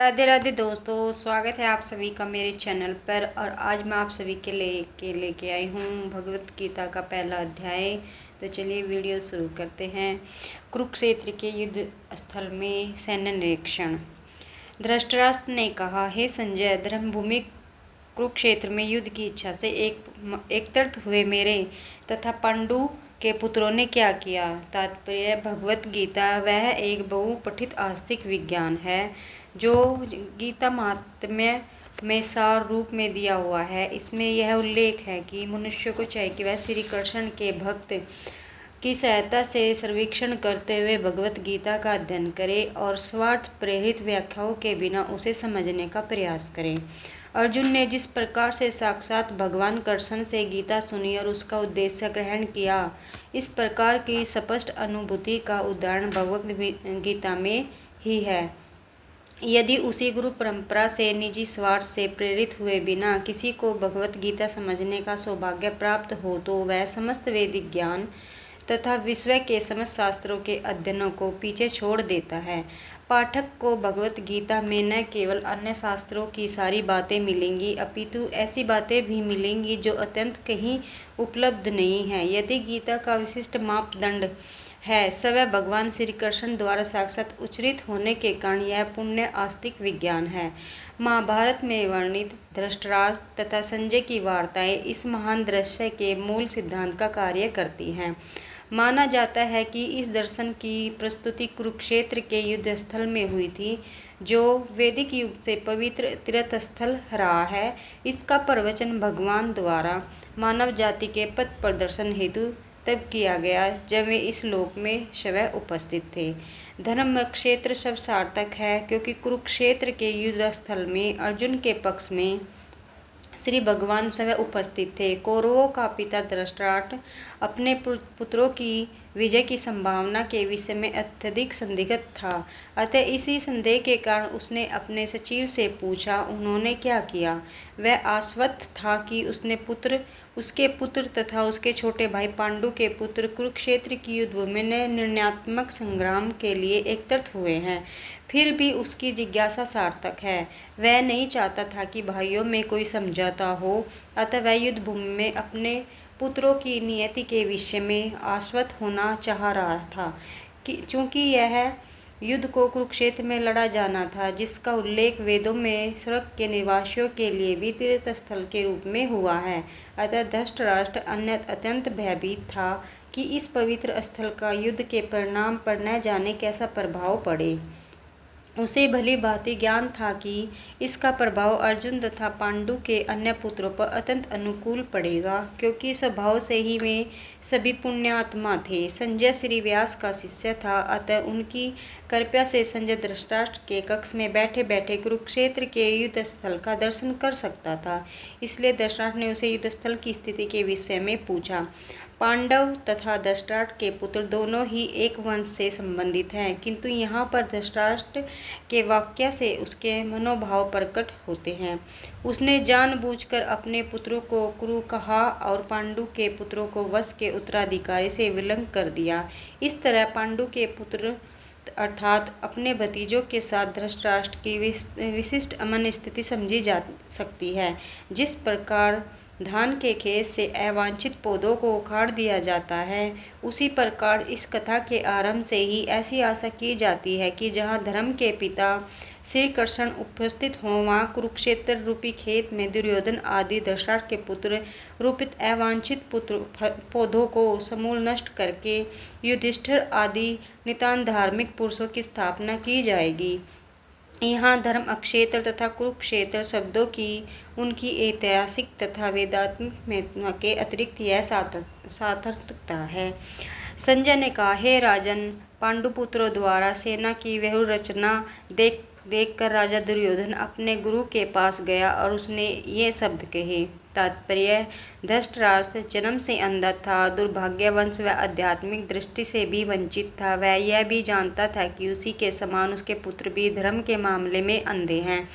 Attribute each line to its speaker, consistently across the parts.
Speaker 1: राधे राधे दोस्तों, स्वागत है आप सभी का मेरे चैनल पर। और आज मैं आप सभी के लेके आई हूँ भगवत गीता का पहला अध्याय। तो चलिए वीडियो शुरू करते हैं। कुरुक्षेत्र के युद्ध स्थल में सैन्य निरीक्षण। धृतराष्ट्र ने कहा, हे संजय, धर्मभूमि कुरुक्षेत्र में युद्ध की इच्छा से एकत्रित हुए मेरे तथा पांडु के पुत्रों ने क्या किया। तात्पर्य: भगवत गीता वह एक बहुपठित आस्तिक विज्ञान है जो गीता महात्म्य में सार रूप में दिया हुआ है। इसमें यह उल्लेख है कि मनुष्य को चाहिए कि वह श्री कृष्ण के भक्त की सहायता से सर्वेक्षण करते हुए भगवत गीता का अध्ययन करे और स्वार्थ प्रेरित व्याख्याओं के बिना उसे समझने का प्रयास करे। अर्जुन ने जिस प्रकार से साक्षात भगवान कृष्ण से गीता सुनी और उसका उद्देश्य ग्रहण किया, इस प्रकार की स्पष्ट अनुभूति का उदाहरण भगवत गीता में ही है। यदि उसी गुरु परंपरा से निजी स्वार्थ से प्रेरित हुए बिना किसी को भगवत गीता समझने का सौभाग्य प्राप्त हो तो वह समस्त वैदिक ज्ञान तथा विश्व के समस्त शास्त्रों के अध्ययनों को पीछे छोड़ देता है। पाठक को भगवत गीता में न केवल अन्य शास्त्रों की सारी बातें मिलेंगी, अपितु ऐसी बातें भी मिलेंगी जो अत्यंत कहीं उपलब्ध नहीं है। यदि गीता का विशिष्ट मापदंड है सवै भगवान श्री कृष्ण द्वारा साक्षात उच्चरित होने के कारण यह पुण्य आस्तिक विज्ञान है। महाभारत में वर्णित धृतराष्ट्र तथा संजय की वार्ताएं इस महान दृश्य के मूल सिद्धांत का कार्य करती हैं। माना जाता है कि इस दर्शन की प्रस्तुति कुरुक्षेत्र के युद्ध स्थल में हुई थी, जो वैदिक युग से पवित्र तीर्थस्थल रहा है। इसका प्रवचन भगवान द्वारा मानव जाति के पथ प्रदर्शन हेतु तब किया गया जब वे इस लोक में स्वयं उपस्थित थे। धर्म क्षेत्र शब्द सार्थक है क्योंकि कुरुक्षेत्र के युद्ध स्थल में अर्जुन के पक्ष में श्री भगवान स्वयं उपस्थित थे। कौरवों का पिता धृतराष्ट्र अपने पुत्रों की विजय की संभावना के विषय में अत्यधिक संदिग्ध था। अतः इसी संदेह के कारण उसने अपने सचिव से पूछा, उन्होंने क्या किया। वह आश्वस्त था कि उसके पुत्र तथा उसके छोटे भाई पांडु के पुत्र कुरुक्षेत्र की युद्धभूमि में निर्णयात्मक संग्राम के लिए एकत्रित हुए हैं। फिर भी उसकी जिज्ञासा सार्थक है। वह नहीं चाहता था कि भाइयों में कोई समझौता हो, अतः वह युद्ध भूमि में अपने पुत्रों की नियति के विषय में आश्वस्त होना चाह रहा था। चूँकि यह युद्ध को कुरुक्षेत्र में लड़ा जाना था, जिसका उल्लेख वेदों में स्वर्ग के निवासियों के लिए भी तीर्थ स्थल के रूप में हुआ है, अतः धृतराष्ट्र अत्यंत भयभीत था कि इस पवित्र स्थल का युद्ध के परिणाम पर न जाने कैसा प्रभाव पड़े। उसे भली भांति ज्ञान था कि इसका प्रभाव अर्जुन तथा पांडु के अन्य पुत्रों पर अत्यंत अनुकूल पड़ेगा, क्योंकि स्वभाव से ही वे सभी पुण्यात्मा थे। संजय श्री व्यास का शिष्य था, अतः उनकी कृपा से संजय धृतराष्ट्र के कक्ष में बैठे बैठे कुरुक्षेत्र के युद्ध स्थल का दर्शन कर सकता था। इसलिए धृतराष्ट्र ने उसे युद्ध स्थल की स्थिति के विषय में पूछा। पांडव तथा धृतराष्ट्र के पुत्र दोनों ही एक वंश से संबंधित हैं, किंतु यहाँ पर धृतराष्ट्र के वाक्य से उसके मनोभाव प्रकट होते हैं। उसने जानबूझकर अपने पुत्रों को कुरु कहा और पांडु के पुत्रों को वश के उत्तराधिकारी से विलंब कर दिया। इस तरह पांडु के पुत्र अर्थात अपने भतीजों के साथ धृतराष्ट्र की विशिष्ट अमन स्थिति समझी जा सकती है। जिस प्रकार धान के खेत से अवांछित पौधों को उखाड़ दिया जाता है, उसी प्रकार इस कथा के आरंभ से ही ऐसी आशा की जाती है कि जहाँ धर्म के पिता श्री कृष्ण उपस्थित हों, वहाँ कुरुक्षेत्र रूपी खेत में दुर्योधन आदि धृतराष्ट्र के पुत्र रूपित अवांछित पौधों को समूल नष्ट करके युधिष्ठिर आदि नितांत धार्मिक पुरुषों की स्थापना की जाएगी। यहाँ धर्म क्षेत्र तथा कुरुक्षेत्र शब्दों की उनकी ऐतिहासिक तथा वेदात्मक महत्व के अतिरिक्त यह सार्थकता है। संजय ने कहा, हे राजन, पांडुपुत्रों द्वारा सेना की व्यूहरचना देखकर राजा दुर्योधन अपने गुरु के पास गया और उसने ये शब्द कहे। तात्पर्य: धृतराष्ट्र जन्म से अंधा था, दुर्भाग्यवश वह आध्यात्मिक दृष्टि से भी वंचित था। वह यह भी जानता था कि उसी के समान उसके पुत्र भी धर्म के मामले में अंधे हैं।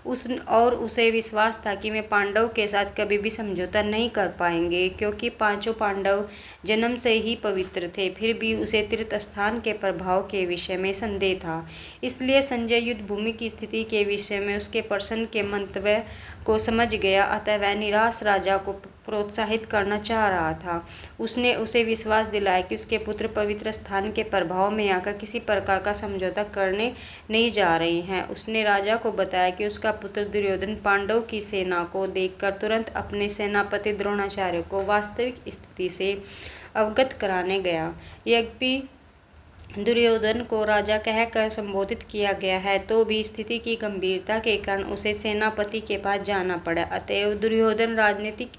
Speaker 1: उसे विश्वास था कि वे पांडव के साथ कभी भी समझौता नहीं कर पाएंगे, क्योंकि पांचों पांडव जन्म से ही पवित्र थे। फिर भी उसे तीर्थ स्थान के प्रभाव के विषय में संदेह था। इसलिए संजय युद्ध भूमि की स्थिति के विषय में उसके प्रश्न के मंतव्य को समझ गया, अतः वह निराश राजा को प्रोत्साहित करना चाह रहा था। उसने उसे विश्वास दिलाया कि उसके पुत्र पवित्र स्थान के प्रभाव में आकर किसी प्रकार का समझौता करने नहीं जा रहे हैं। उसने राजा को बताया कि उसका पुत्र दुर्योधन पांडव की सेना को देखकर तुरंत अपने सेनापति द्रोणाचार्य को वास्तविक स्थिति से अवगत कराने गया। यद्यपि दुर्योधन को राजा कहकर संबोधित किया गया है, तो भी स्थिति की गंभीरता के कारण उसे सेनापति के पास जाना पड़ा। अतएव दुर्योधन राजनीतिक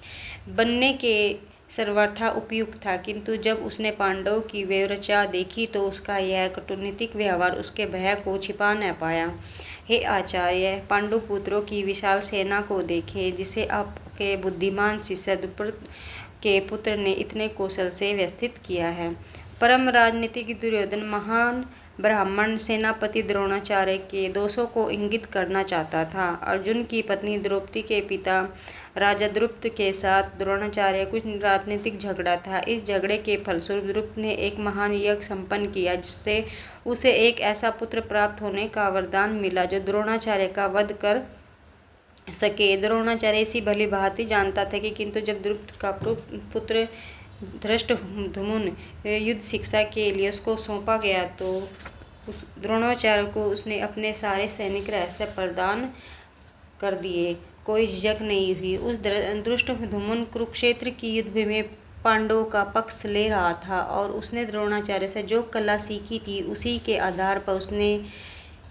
Speaker 1: बनने के सर्वथा उपयुक्त था, किंतु जब उसने पांडव की व्यवरचना देखी तो उसका यह कटुनीतिक व्यवहार उसके भय को छिपा न पाया। हे आचार्य, पांडुपुत्रों की विशाल सेना को देखें, जिसे आपके बुद्धिमान शिष्य द्रुपद के पुत्र ने इतने कौशल से व्यवस्थित किया है। परम राजनीतिक दुर्योधन महान ब्राह्मण सेनापति द्रोणाचार्य के दोषों को इंगित करना चाहता था। अर्जुन की पत्नी द्रौपदी के पिता राजा द्रुपद के साथ द्रोणाचार्य कुछ राजनीतिक झगड़ा था। इस झगड़े के फलस्वरूप द्रुपद ने एक महान यज्ञ संपन्न किया, जिससे उसे एक ऐसा पुत्र प्राप्त होने का वरदान मिला जो द्रोणाचार्य का वध कर सके। द्रोणाचार्य इसी भली भांति जानता था कि किंतु जब द्रुपद का पुत्र धृष्टद्युम्न युद्ध शिक्षा के लिए उसको सौंपा गया, तो उस द्रोणाचार्य को उसने अपने सारे सैनिक रहस्य प्रदान कर दिए। कोई झिझक नहीं हुई। उस धृष्टद्युम्न कुरुक्षेत्र की युद्ध में पांडवों का पक्ष ले रहा था और उसने द्रोणाचार्य से जो कला सीखी थी, उसी के आधार पर उसने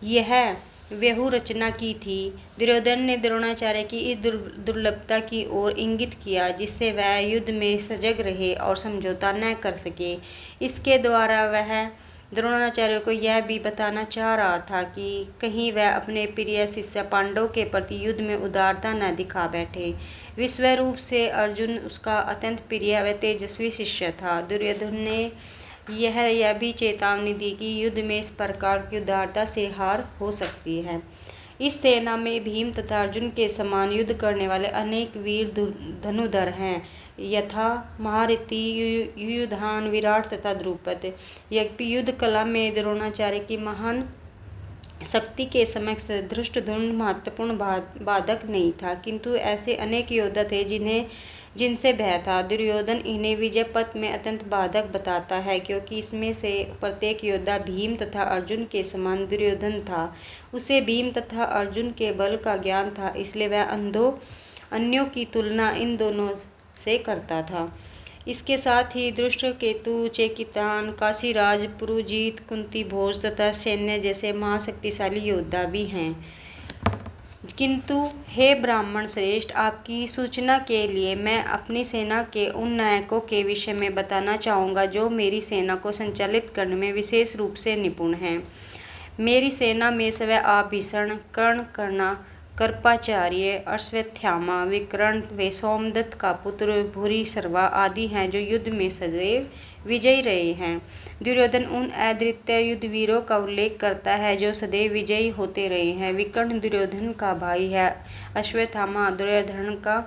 Speaker 1: यह व्यूह रचना की थी। दुर्योधन ने द्रोणाचार्य की इस दुर्लभता की ओर इंगित किया, जिससे वह युद्ध में सजग रहे और समझौता न कर सके। इसके द्वारा वह द्रोणाचार्य को यह भी बताना चाह रहा था कि कहीं वह अपने प्रिय शिष्य पांडव के प्रति युद्ध में उदारता न दिखा बैठे। विश्व रूप से अर्जुन उसका अत्यंत प्रिय व तेजस्वी शिष्य था। दुर्योधन ने यह भी चेतावनी दी कि युद्ध में इस प्रकार की उदारता से हार हो सकती है। इस सेना में भीम तथा अर्जुन के समान युद्ध करने वाले अनेक वीर धनुधर हैं, यथा महारथी युयुधान, विराट तथा द्रुपद। यद्यपि युद्ध कला में द्रोणाचार्य की महान शक्ति के समक्ष धृष्टद्युम्न महत्वपूर्ण बाधक नहीं था, किंतु ऐसे अनेक योद्धा थे जिनसे भय था। दुर्योधन इन्हें विजय पथ में अत्यंत बाधक बताता है, क्योंकि इसमें से प्रत्येक योद्धा भीम तथा अर्जुन के समान दुर्योधन था। उसे भीम तथा अर्जुन के बल का ज्ञान था, इसलिए वह अन्यों की तुलना इन दोनों से करता था। इसके साथ ही धृष्टकेतु, चेकितान, काशीराज, पुरुजीत, कुंती भोज तथा सैन्य जैसे महाशक्तिशाली योद्धा भी हैं। किंतु हे ब्राह्मण श्रेष्ठ, आपकी सूचना के लिए मैं अपनी सेना के उन नायकों के विषय में बताना चाहूँगा जो मेरी सेना को संचालित करने में विशेष रूप से निपुण हैं। मेरी सेना में स्वयं आभीषण, कर्ण, कर्णा, कृपाचार्य, अश्वत्थामा, विकर्ण व सोमदत्त का पुत्र भूरिश्रवा आदि हैं, जो युद्ध में सदैव विजयी रहे हैं। दुर्योधन उन अद्वितीय युद्धवीरों का उल्लेख करता है जो सदैव विजयी होते रहे हैं। विकर्ण दुर्योधन का भाई है, अश्वत्थामा दुर्योधन का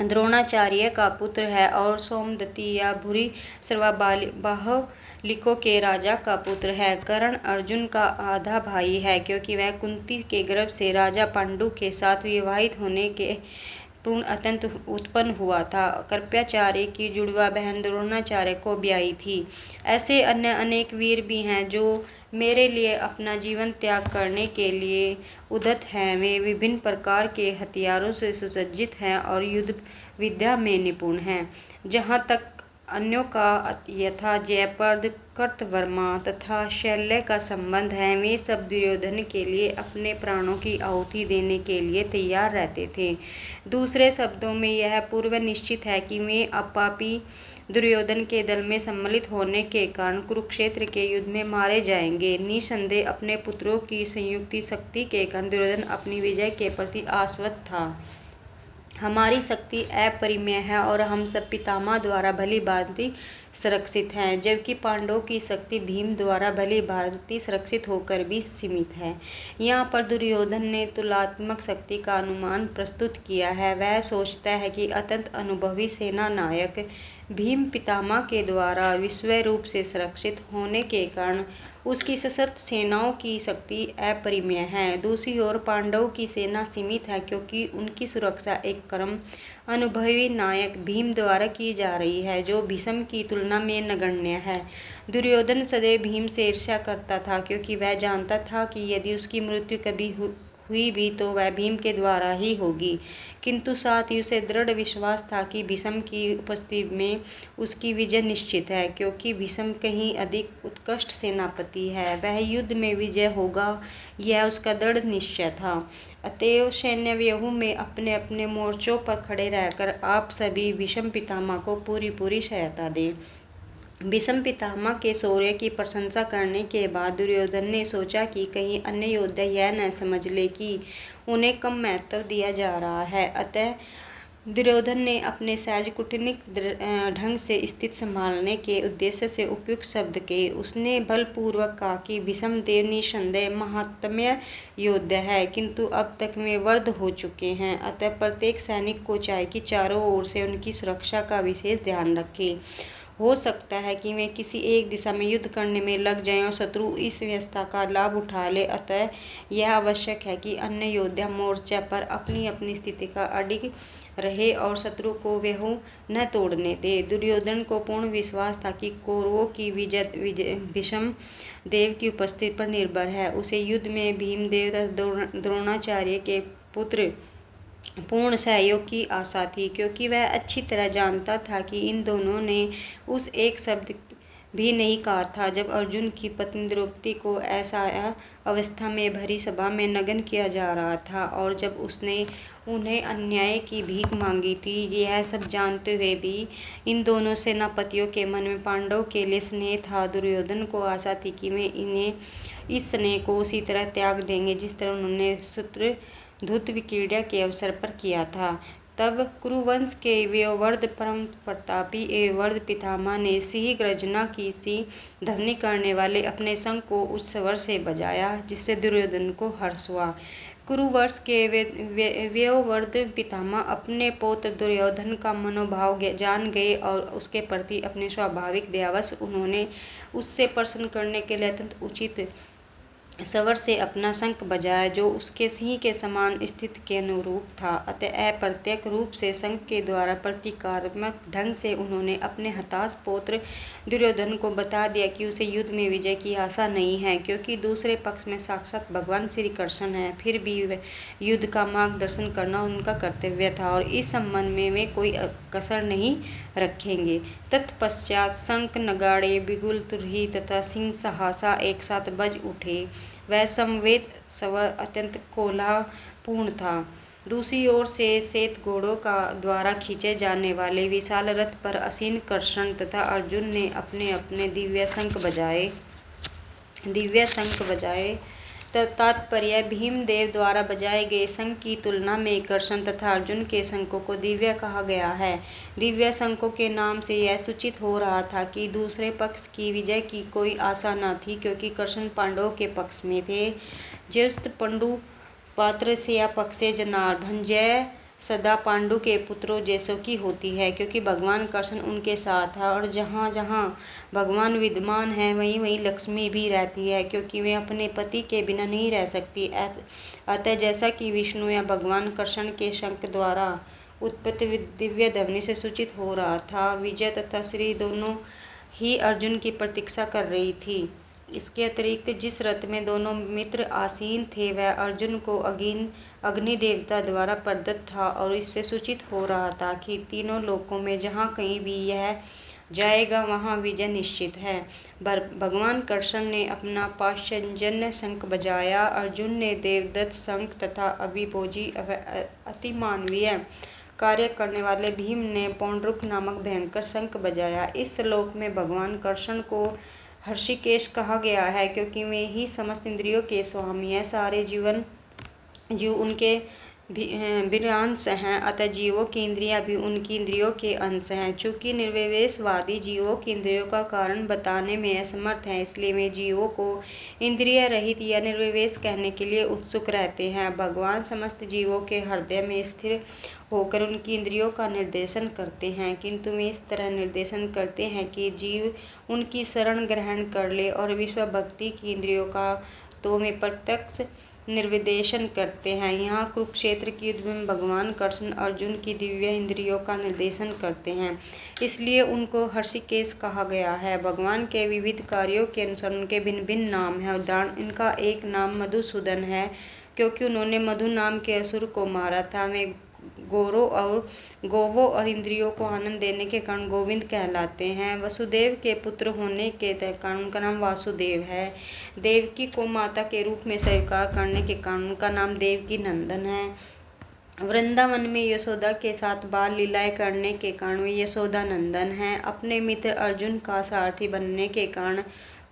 Speaker 1: द्रोणाचार्य का पुत्र है और सोमदत्ती या भूरिश्रवा बाहुलिकों के राजा का पुत्र है। कर्ण अर्जुन का आधा भाई है, क्योंकि वह कुंती के गर्भ से राजा पांडु के साथ विवाहित होने के पूर्ण अत्यंत उत्पन्न हुआ था। कृपाचार्य की जुड़वा बहन द्रोणाचार्य को ब्याही थी। ऐसे अन्य अनेक वीर भी हैं जो मेरे लिए अपना जीवन त्याग करने के लिए उद्यत हैं। वे विभिन्न प्रकार के हथियारों से सुसज्जित हैं और युद्ध विद्या में निपुण हैं। जहाँ तक अन्यों का यथा जयप्रद, कृतवर्मा तथा शल्य का संबंध है, वे सब दुर्योधन के लिए अपने प्राणों की आहुति देने के लिए तैयार रहते थे। दूसरे शब्दों में यह पूर्व निश्चित है कि वे अपापी दुर्योधन के दल में सम्मिलित होने के कारण कुरुक्षेत्र के युद्ध में मारे जाएंगे। निसंदेह अपने पुत्रों की संयुक्त शक्ति के कारण दुर्योधन अपनी विजय के प्रति आश्वस्त था। हमारी शक्ति अपरिमेय है और हम सब पितामह द्वारा भली भांति सुरक्षित हैं, जबकि पांडवों की शक्ति भीम द्वारा भली भांति सुरक्षित होकर भी सीमित है। यहाँ पर दुर्योधन ने तुलनात्मक शक्ति का अनुमान प्रस्तुत किया है। वह सोचता है कि अत्यंत अनुभवी सेना नायक भीम पितामह के द्वारा विश्व रूप से सुरक्षित होने के कारण उसकी सशस्त्र सेनाओं की शक्ति अपरिमेय है। दूसरी ओर पांडवों की सेना सीमित है, क्योंकि उनकी सुरक्षा एक कम अनुभवी नायक भीम द्वारा की जा रही है, जो भीष्म की तुलना में नगण्य है। दुर्योधन सदैव भीम से ईर्ष्या करता था, क्योंकि वह जानता था कि यदि उसकी मृत्यु कभी हुई भी तो वह भीम के द्वारा ही होगी, किंतु साथ ही उसे दृढ़ विश्वास था कि भीष्म की उपस्थिति में उसकी विजय निश्चित है, क्योंकि भीष्म कहीं अधिक उत्कृष्ट सेनापति है। वह युद्ध में विजय होगा, यह उसका दृढ़ निश्चय था। अतएव सैन्य व्यूह में अपने अपने मोर्चों पर खड़े रहकर आप सभी भीष्म पितामह को पूरी सहायता दें। भीष्म पितामह के शौर्य की प्रशंसा करने के बाद दुर्योधन ने सोचा कि कहीं अन्य योद्धा यह न समझ ले कि उन्हें कम महत्व दिया जा रहा है। अतः दुर्योधन ने अपने सहज कूटनीतिक ढंग से स्थिति संभालने के उद्देश्य से उपयुक्त शब्द के उसने बलपूर्वक कहा कि भीष्म देव निसंदेह महात्म्य योद्धा है, किंतु अब तक वे वृद्ध हो चुके हैं। अतः प्रत्येक सैनिक को चाहिए कि चारों ओर से उनकी सुरक्षा का विशेष ध्यान रखे। हो सकता है कि वे किसी एक दिशा में युद्ध करने में लग जाएं और शत्रु इस व्यवस्था का लाभ उठा ले। अतः यह आवश्यक है कि अन्य योद्धा मोर्चा पर अपनी अपनी स्थिति का अडिग रहे और शत्रु को व्यूह न तोड़ने दे। दुर्योधन को पूर्ण विश्वास था कि कौरवों की विजय भीष्म देव की उपस्थिति पर निर्भर है। उसे युद्ध में भीमदेव तथा द्रोणाचार्य के पुत्र पूर्ण सहयोग की आशा थी, क्योंकि वह अच्छी तरह जानता था कि इन दोनों ने उस एक शब्द भी नहीं कहा था जब अर्जुन की पत्नी द्रौपदी को ऐसा अवस्था में भरी सभा में नग्न किया जा रहा था और जब उसने उन्हें अन्याय की भीख मांगी थी। यह सब जानते हुए भी इन दोनों सेनापतियों के मन में पांडवों के लिए स्नेह था। दुर्योधन को आशा थी कि वे इन्हें इस स्नेह को उसी तरह त्याग देंगे जिस तरह उन्होंने धूत विक्रीड़ा के अवसर पर किया था। तब कुरुवंश के वयोवृद्ध परम प्रतापी एवं वृद्ध पितामह ने सिंह गर्जना की सी ध्वनि करने वाले अपने शंख को उच्च स्वर से बजाया, जिससे दुर्योधन को हर्ष हुआ। कुरुवंश के वयोवृद्ध पितामह अपने पौत्र दुर्योधन का मनोभाव जान गए और उसके प्रति अपने स्वाभाविक दयावश उन्होंने उससे प्रसन्न करने के लिए अत्यंत उचित स्वर से अपना शंख बजाया, जो उसके सिंह के समान स्थिति के अनुरूप था। अतः अप्रत्यक्ष रूप से शंख के द्वारा प्रतीकात्मक ढंग से उन्होंने अपने हताश पौत्र दुर्योधन को बता दिया कि उसे युद्ध में विजय की आशा नहीं है, क्योंकि दूसरे पक्ष में साक्षात भगवान श्री कृष्ण है। फिर भी युद्ध का मार्गदर्शन करना उनका कर्तव्य था और इस संबंध में वे कोई कसर नहीं रखेंगे। तत्पश्चात शंख, नगाड़े, बिगुल, तुरही तथा सिंह सहासा एक साथ बज उठे। वह समवेत स्वर अत्यंत कोलाहलपूर्ण था। दूसरी ओर से श्वेत घोड़ों का द्वारा खींचे जाने वाले विशाल रथ पर आसीन कृष्ण तथा अर्जुन ने अपने अपने दिव्य शंख बजाए। तात्पर्य भीमदेव द्वारा बजाए गए शंख की तुलना में कृष्ण तथा अर्जुन के शंखों को दिव्य कहा गया है। दिव्य शंखों के नाम से यह सूचित हो रहा था कि दूसरे पक्ष की विजय की कोई आशा न थी, क्योंकि कृष्ण पांडवों के पक्ष में थे। ज्येष्ठ पांडु पात्र से या पक्षे जनार्दन जय सदा पांडु के पुत्रों जैसों की होती है, क्योंकि भगवान कृष्ण उनके साथ है और जहाँ जहाँ भगवान विद्यमान है वहीं वहीं लक्ष्मी भी रहती है, क्योंकि वे अपने पति के बिना नहीं रह सकती। अतः जैसा कि विष्णु या भगवान कृष्ण के शंख द्वारा उत्पत्ति दिव्य ध्वनि से सूचित हो रहा था, विजय तथा श्री दोनों ही अर्जुन की प्रतीक्षा कर रही थी। इसके अतिरिक्त जिस रथ में दोनों मित्र आसीन थे वह अर्जुन को अग्नि देवता द्वारा प्रदत्त था और इससे सूचित हो रहा था कि तीनों लोकों में जहाँ कहीं भी यह जाएगा वहाँ विजय निश्चित है। भगवान कृष्ण ने अपना पांचजन्य शंख बजाया, अर्जुन ने देवदत्त शंख तथा अभिभोजी अति मानवीय कार्य करने वाले भीम ने पौंड्रुक नामक भयंकर शंख बजाया। इस श्लोक में भगवान कृष्ण को हर्षिकेश कहा गया है, क्योंकि वे ही समस्त इंद्रियों के स्वामी हैं। सारे जीव उनके भिन्नांश हैं, अतः जीवों की इंद्रियां भी उनकी इंद्रियों के अंश हैं। चूंकि निर्विशेषवादी जीवों की इंद्रियों का कारण बताने में असमर्थ हैं, इसलिए वे जीवों को इंद्रिय रहित या निर्विशेष कहने के लिए उत्सुक रहते हैं। भगवान समस्त जीवों के हृदय में स्थिर होकर उनकी इंद्रियों का निर्देशन करते हैं, किंतु वे इस तरह निर्देशन करते हैं कि जीव उनकी शरण ग्रहण कर ले, और विश्व भक्ति की इंद्रियों का तो वे प्रत्यक्ष निर्विदेशन करते हैं। यहाँ कुरुक्षेत्र की युद्ध में भगवान कृष्ण अर्जुन की दिव्य इंद्रियों का निर्देशन करते हैं, इसलिए उनको हर्षिकेश कहा गया है। भगवान के विविध कार्यों के अनुसार उनके भिन्न भिन्न नाम हैं। उदाहरण, इनका एक नाम मधुसूदन है, क्योंकि उन्होंने मधु नाम के असुर को मारा था। वे गोवों और इंद्रियों को आनंद देने के कारण गोविंद कहलाते हैं। वसुदेव के पुत्र होने के कारण उनका नाम वासुदेव है। देवकी को माता के रूप में स्वीकार करने के कारण उनका नाम देवकी नंदन है। वृंदावन में यशोदा के साथ बाल लीलाएं करने के कारण वे यशोदा नंदन हैं। अपने मित्र अर्जुन का सारथी बनने के कारण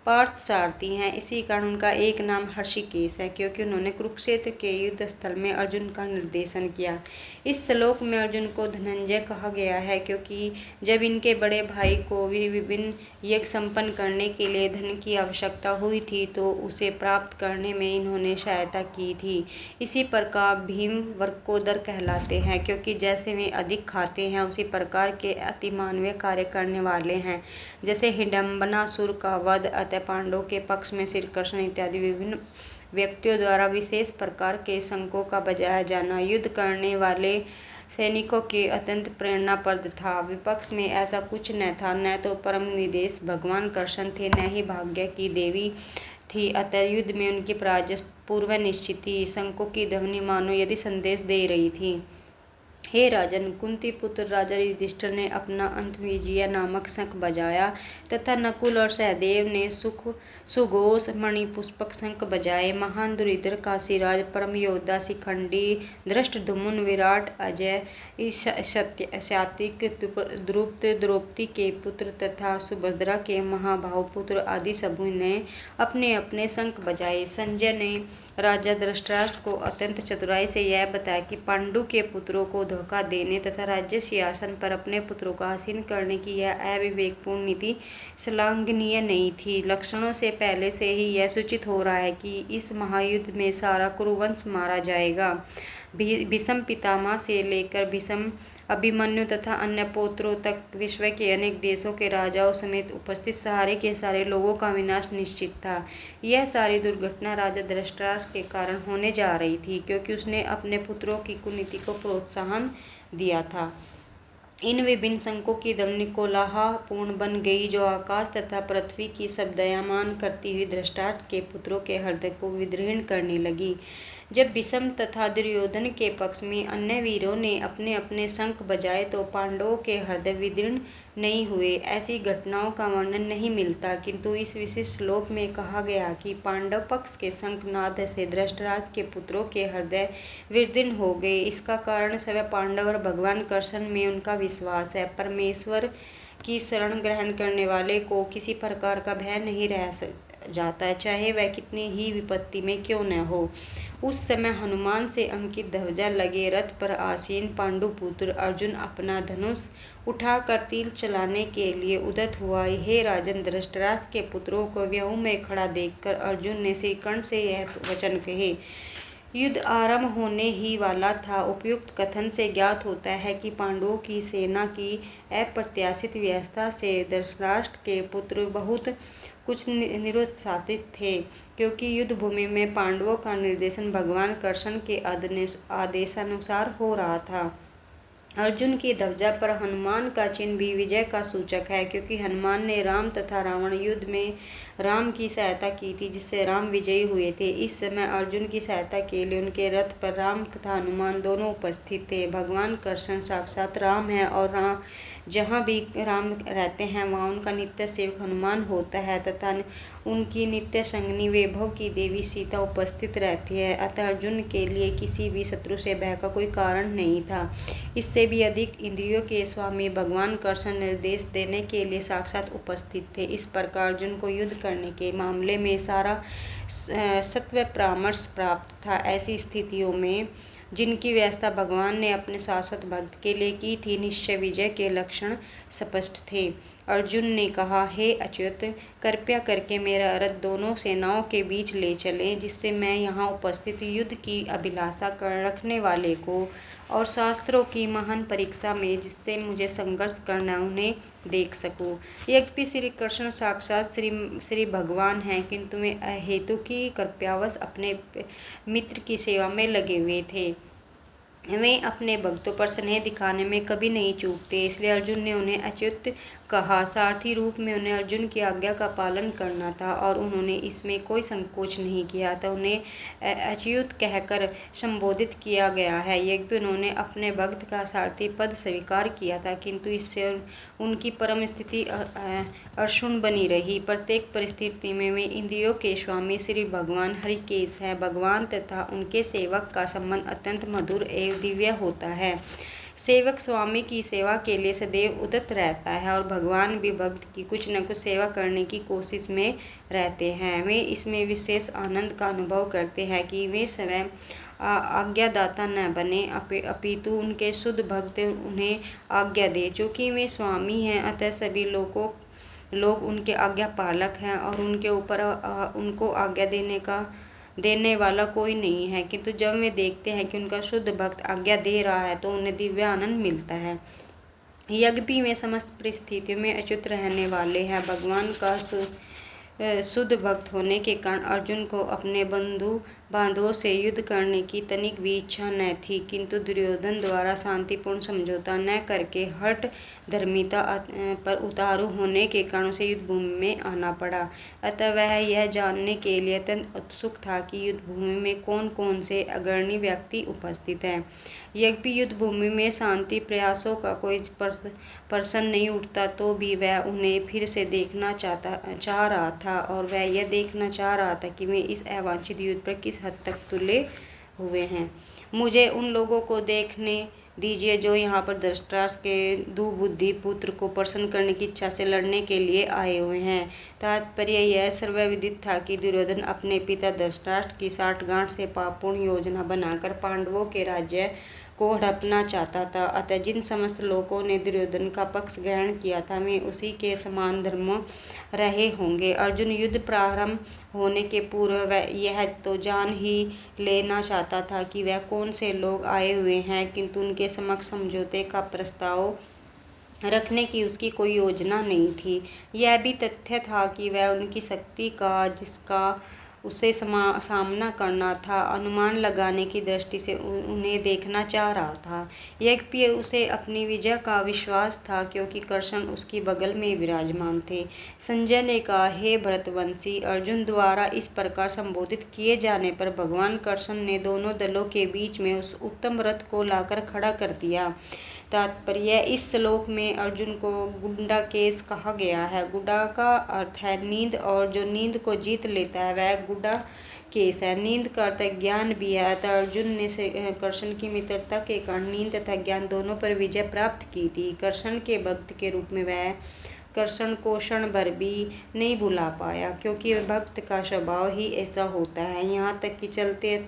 Speaker 1: पार्थ सारथी हैं। इसी कारण उनका एक नाम हर्षिकेश है, क्योंकि उन्होंने कुरुक्षेत्र के युद्ध स्थल में अर्जुन का निर्देशन किया। इस श्लोक में अर्जुन को धनंजय कहा गया है, क्योंकि जब इनके बड़े भाई को विभिन्न यज्ञ संपन्न करने के लिए धन की आवश्यकता हुई थी, तो उसे प्राप्त करने में इन्होंने सहायता की थी। इसी प्रकार भीम वर्कोदर कहलाते हैं, क्योंकि जैसे वे अधिक खाते हैं, उसी प्रकार के अति मानवीय कार्य करने वाले हैं। जैसे हिडम्बनासुर का वध, पांडवों के पक्ष में श्री कृष्ण इत्यादि विभिन्न व्यक्तियों द्वारा विशेष प्रकार के शंखों का बजाया जाना युद्ध करने वाले सैनिकों के अत्यंत प्रेरणाप्रद था। विपक्ष में ऐसा कुछ न था, न तो परम निदेश भगवान कृष्ण थे, न ही भाग्य की देवी थी, अतः युद्ध में उनकी पराजय पूर्व निश्चित थी। शंखों की ध्वनि मानो यदि संदेश दे रही थी, हे राजन, कुंती पुत्र राजा युधिष्ठिर ने अपना अंतविजय नामक शंख बजाया, तथा नकुल और सहदेव ने सुघोष मणिपुष्पक शंख बजाए। महान दुर्धर काशीराज, परम योद्धा शिखंडी, धृष्टद्युम्न, विराट, अजय, सात्विक, द्रुपद, द्रौपदी के पुत्र तथा सुभद्रा के महाभाव पुत्र आदि सभी ने अपने अपने शंख बजाए। संजय ने राजा धृतराष्ट्र को अत्यंत चतुराई से यह बताया कि पांडु के पुत्रों को धोखा देने तथा राज्य सिंहासन पर अपने पुत्रों को आसीन करने की यह अविवेकपूर्ण नीति श्लाघनीय नहीं थी। लक्षणों से पहले से ही यह सूचित हो रहा है कि इस महायुद्ध में सारा कुरुवंश मारा जाएगा। भीष्म पितामह से लेकर भीष्म, अभिमन्यु तथा अन्य पौत्रों तक विश्व के अनेक देशों के राजाओं समेत उपस्थित सारे के सारे लोगों का विनाश निश्चित था। यह सारी दुर्घटना राजा धृतराष्ट्र के कारण होने जा रही थी, क्योंकि उसने अपने पुत्रों की कुनीति को प्रोत्साहन दिया था। इन विभिन्न शंखों की ध्वनि कोलाहलपूर्ण बन गई, जो आकाश तथा पृथ्वी की शब्दयमान करती हुई धृतराष्ट्र के पुत्रों के हृदय को विदीर्ण करने लगी। जब भीष्म तथा दुर्योधन के पक्ष में अन्य वीरों ने अपने अपने शंख बजाए, तो पांडवों के हृदय विदीर्ण नहीं हुए। ऐसी घटनाओं का वर्णन नहीं मिलता, किंतु इस विशेष श्लोक में कहा गया कि पांडव पक्ष के शंखनाद से धृतराष्ट्र के पुत्रों के हृदय विदीर्ण हो गए। इसका कारण सभी पांडव और भगवान कृष्ण में उनका विश्वास है। परमेश्वर की शरण ग्रहण करने वाले को किसी प्रकार का भय नहीं रह जाता है, चाहे वह कितनी ही विपत्ति में क्यों न हो। उस समय हनुमान से अंकित ध्वजा लगे रथ पर आसीन पांडुपुत्र अर्जुन अपना धनुष उठाकर तीर चलाने के लिए उद्यत हुआ। हे राजन, धृतराष्ट्र के पुत्रों को व्यूह में खड़ा देखकर अर्जुन ने श्री कृष्ण से यह वचन कहे। युद्ध आरंभ होने ही वाला था। उपयुक्त कथन से ज्ञात होता है कि पांडवों की सेना की अप्रत्याशित व्यवस्था से धृतराष्ट्र के पुत्र बहुत कुछ निरुत्साहित थे, क्योंकि युद्ध भूमि में पांडवों का निर्देशन भगवान कृष्ण के आदेशानुसार हो रहा था। अर्जुन की ध्वजा पर हनुमान का चिन्ह भी विजय का सूचक है, क्योंकि हनुमान ने राम तथा रावण युद्ध में राम की सहायता की थी, जिससे राम विजयी हुए थे। इस समय अर्जुन की सहायता के लिए उनके रथ पर राम तथा हनुमान दोनों उपस्थित थे। भगवान कृष्ण साक्षात राम है, और जहाँ भी राम रहते हैं वहाँ उनका नित्य सेवक हनुमान होता है, तथा उनकी नित्य संगनी वैभव की देवी सीता उपस्थित रहती है। अतः अर्जुन के लिए किसी भी शत्रु से भय का कोई कारण नहीं था। इससे भी अधिक इंद्रियों के स्वामी भगवान कृष्ण निर्देश देने के लिए साक्षात उपस्थित थे। इस प्रकार अर्जुन को युद्ध करने के मामले में सारा सत्व परामर्श प्राप्त था। ऐसी स्थितियों में जिनकी व्यवस्था भगवान ने अपने शाश्वत भक्त के लिए की थी, निश्चय विजय के लक्षण स्पष्ट थे। अर्जुन ने कहा, हे अच्युत, कृपया करके मेरा रथ दोनों सेनाओं के बीच ले चलें, जिससे मैं यहाँ उपस्थित युद्ध की अभिलाषा कर रखने वाले को और शास्त्रों की महान परीक्षा में जिससे मुझे संघर्ष करना उन्हें देख सकूं। यद्यपि श्री कृष्ण साक्षात श्री भगवान हैं, किंतु वे अहेतु की कृपावश अपने मित्र की सेवा में लगे हुए थे। वे अपने भक्तों पर स्नेह दिखाने में कभी नहीं चूकते, इसलिए अर्जुन ने उन्हें अच्युत कहा। सारथी रूप में उन्हें अर्जुन की आज्ञा का पालन करना था और उन्होंने इसमें कोई संकोच नहीं किया था। उन्हें अच्युत कहकर संबोधित किया गया है। यद्यपि उन्होंने अपने भक्त का सारथी पद स्वीकार किया था, किंतु इससे उनकी परम स्थिति अक्षुण्ण बनी रही। प्रत्येक परिस्थिति में वे इंद्रियों के स्वामी श्री भगवान हरिकेश हैं। भगवान तथा उनके सेवक का संबंध अत्यंत मधुर एवं दिव्य होता है। सेवक स्वामी की सेवा के लिए सदैव उद्यत रहता है और भगवान भी भक्त की कुछ न कुछ सेवा करने की कोशिश में रहते हैं। वे इसमें विशेष आनंद का अनुभव करते हैं कि वे स्वयं आज्ञादाता न बने, अपितु उनके शुद्ध भक्त उन्हें आज्ञा दे। चूँकि वे स्वामी हैं, अतः सभी लोग उनके आज्ञा पालक हैं और उनके ऊपर उनको आज्ञा देने वाला कोई नहीं है। किंतु जब वे देखते हैं कि उनका शुद्ध भक्त आज्ञा दे रहा है तो उन्हें दिव्य आनंद मिलता है। यद्यपि वे समस्त परिस्थितियों में अच्युत रहने वाले हैं, भगवान का शुद्ध भक्त होने के कारण अर्जुन को अपने बांधवों से युद्ध करने की तनिक भी इच्छा न थी, किंतु दुर्योधन द्वारा शांतिपूर्ण समझौता न करके हठ धर्मिता पर उतारू होने के कारण उसे युद्ध भूमि में आना पड़ा। अतः वह यह जानने के लिए अत्यंत उत्सुक था कि युद्ध भूमि में कौन कौन से अग्रणी व्यक्ति उपस्थित हैं। यद्यपि युद्ध भूमि में शांति प्रयासों का कोई प्रश्न नहीं उठता, तो भी वह उन्हें फिर से देखना चाह रहा था और वह यह देखना चाह रहा था कि वे इस अवांछित युद्ध पर किस हद तक तुले हुए हैं। मुझे उन लोगों को देखने दीजिए जो यहाँ पर धृतराष्ट्र के दुर्बुद्धि पुत्र को प्रसन्न करने की इच्छा से लड़ने के लिए आए हुए हैं। तात्पर्य यह सर्वविदित था कि दुर्योधन अपने पिता धृतराष्ट्र की साठगांठ से पापपूर्ण योजना बनाकर पांडवों के राज्य को हड़पना चाहता था। अतः जिन समस्त लोगों ने दुर्योधन का पक्ष ग्रहण किया था, वे उसी के समान धर्म रहे होंगे। अर्जुन युद्ध प्रारंभ होने के पूर्व यह तो जान ही लेना चाहता था कि वह कौन से लोग आए हुए हैं, किंतु उनके समक्ष समझौते का प्रस्ताव रखने की उसकी कोई योजना नहीं थी। यह भी तथ्य था कि वह उनकी शक्ति का, जिसका उसे सामना करना था, अनुमान लगाने की दृष्टि से उन्हें देखना चाह रहा था। यद्यपि उसे अपनी विजय का विश्वास था, क्योंकि कृष्ण उसकी बगल में विराजमान थे। संजय ने कहा, हे भरतवंशी, अर्जुन द्वारा इस प्रकार संबोधित किए जाने पर भगवान कृष्ण ने दोनों दलों के बीच में उस उत्तम रथ को लाकर खड़ा कर दिया। तात्पर्य, इस श्लोक में अर्जुन को गुडाकेश कहा गया है। गुडा का अर्थ है नींद, और जो नींद को जीत लेता है वह गुडाकेश है। नींद का अर्थ ज्ञान भी है। अतः अर्जुन ने कृष्ण की मित्रता के कारण नींद तथा ज्ञान दोनों पर विजय प्राप्त की थी। कृष्ण के भक्त के रूप में वह कृष्ण को क्षण भर भी नहीं भुला पाया, क्योंकि भक्त का स्वभाव ही ऐसा होता है। यहाँ तक कि चलते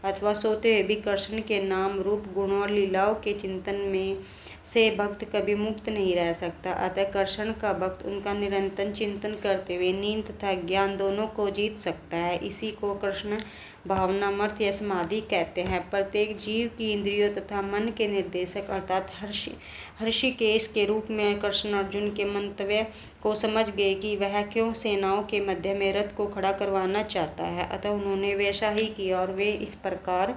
Speaker 1: अथवा सोते हुए भी कृष्ण के नाम, रूप, गुणों और लीलाओं के चिंतन में से भक्त कभी मुक्त नहीं रह सकता। अतः कृष्ण का भक्त उनका निरंतर चिंतन करते हुए नींद तथा ज्ञान दोनों को जीत सकता है। इसी को कृष्ण भावनामर्थ या समाधि कहते हैं। प्रत्येक जीव की इंद्रियों तथा मन के निर्देशक अर्थात हर्षिकेश के रूप में कृष्ण अर्जुन के मंतव्य को समझ गए कि वह क्यों सेनाओं के मध्य में रथ को खड़ा करवाना चाहता है। अतः उन्होंने वैसा ही किया और वे इस प्रकार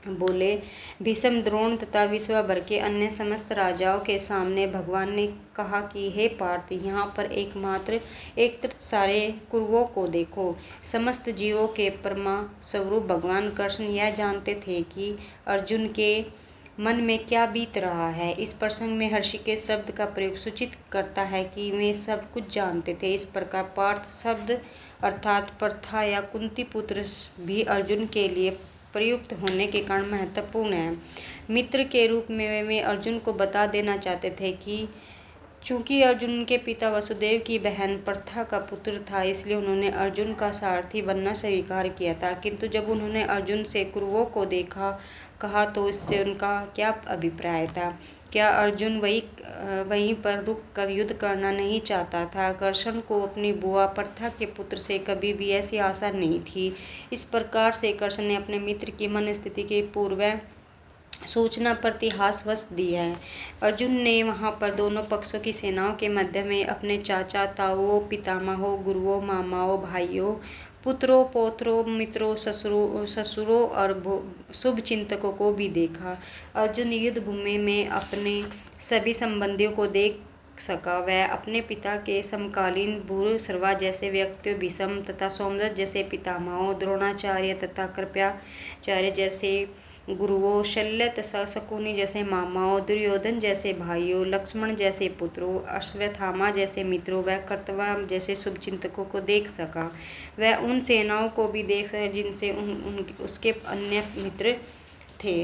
Speaker 1: बोले। भीष्म, द्रोण तथा विश्व भर के अन्य समस्त राजाओं के सामने भगवान ने कहा कि हे पार्थ, यहाँ पर एकमात्र एकत्रित सारे कुरुओं को देखो। समस्त जीवों के परमा स्वरूप भगवान कृष्ण यह जानते थे कि अर्जुन के मन में क्या बीत रहा है। इस प्रसंग में हर्षिकेश शब्द का प्रयोग सूचित करता है कि वे सब कुछ जानते थे। इस प्रकार पार्थ शब्द अर्थात प्रथा या कुंती पुत्र भी अर्जुन के लिए प्रयुक्त होने के कारण महत्वपूर्ण है। मित्र के रूप में वे अर्जुन को बता देना चाहते थे कि चूंकि अर्जुन के पिता वसुदेव की बहन प्रथा का पुत्र था, इसलिए उन्होंने अर्जुन का सारथी बनना स्वीकार किया था। किंतु जब उन्होंने अर्जुन से कुरुओं को कहा तो इससे उनका क्या अभिप्राय था? क्या अर्जुन वहीं पर रुक कर युद्ध करना नहीं चाहता था? कृष्ण को अपनी बुआ प्रथा के पुत्र से कभी भी ऐसी आशा नहीं थी। इस प्रकार से कृष्ण ने अपने मित्र की मन स्थिति के पूर्व सूचना प्रतिहासवश दी है। अर्जुन ने वहां पर दोनों पक्षों की सेनाओं के मध्य में अपने चाचा, ताऊओं, पितामहों, गुरुओं, मामाओं, भाइयों, पुत्रों, पौत्रों, मित्रों, ससुरों और शुभ चिंतकों को भी देखा। अर्जुन युद्ध भूमि में अपने सभी संबंधियों को देख सका। वह अपने पिता के समकालीन भूरिश्रवा जैसे व्यक्तियों, भीष्म तथा सोमदत्त जैसे पितामहों, द्रोणाचार्य तथा कृपाचार्य जैसे गुरुओं, शल्य तथा शकुनी जैसे मामाओं, दुर्योधन जैसे भाइयों, लक्ष्मण जैसे पुत्रों, अश्वत्थामा जैसे मित्रों व कर्तव्य जैसे शुभचिंतकों को देख सका। वह उन सेनाओं को भी देख सका जिनसे उसके अन्य मित्र थे।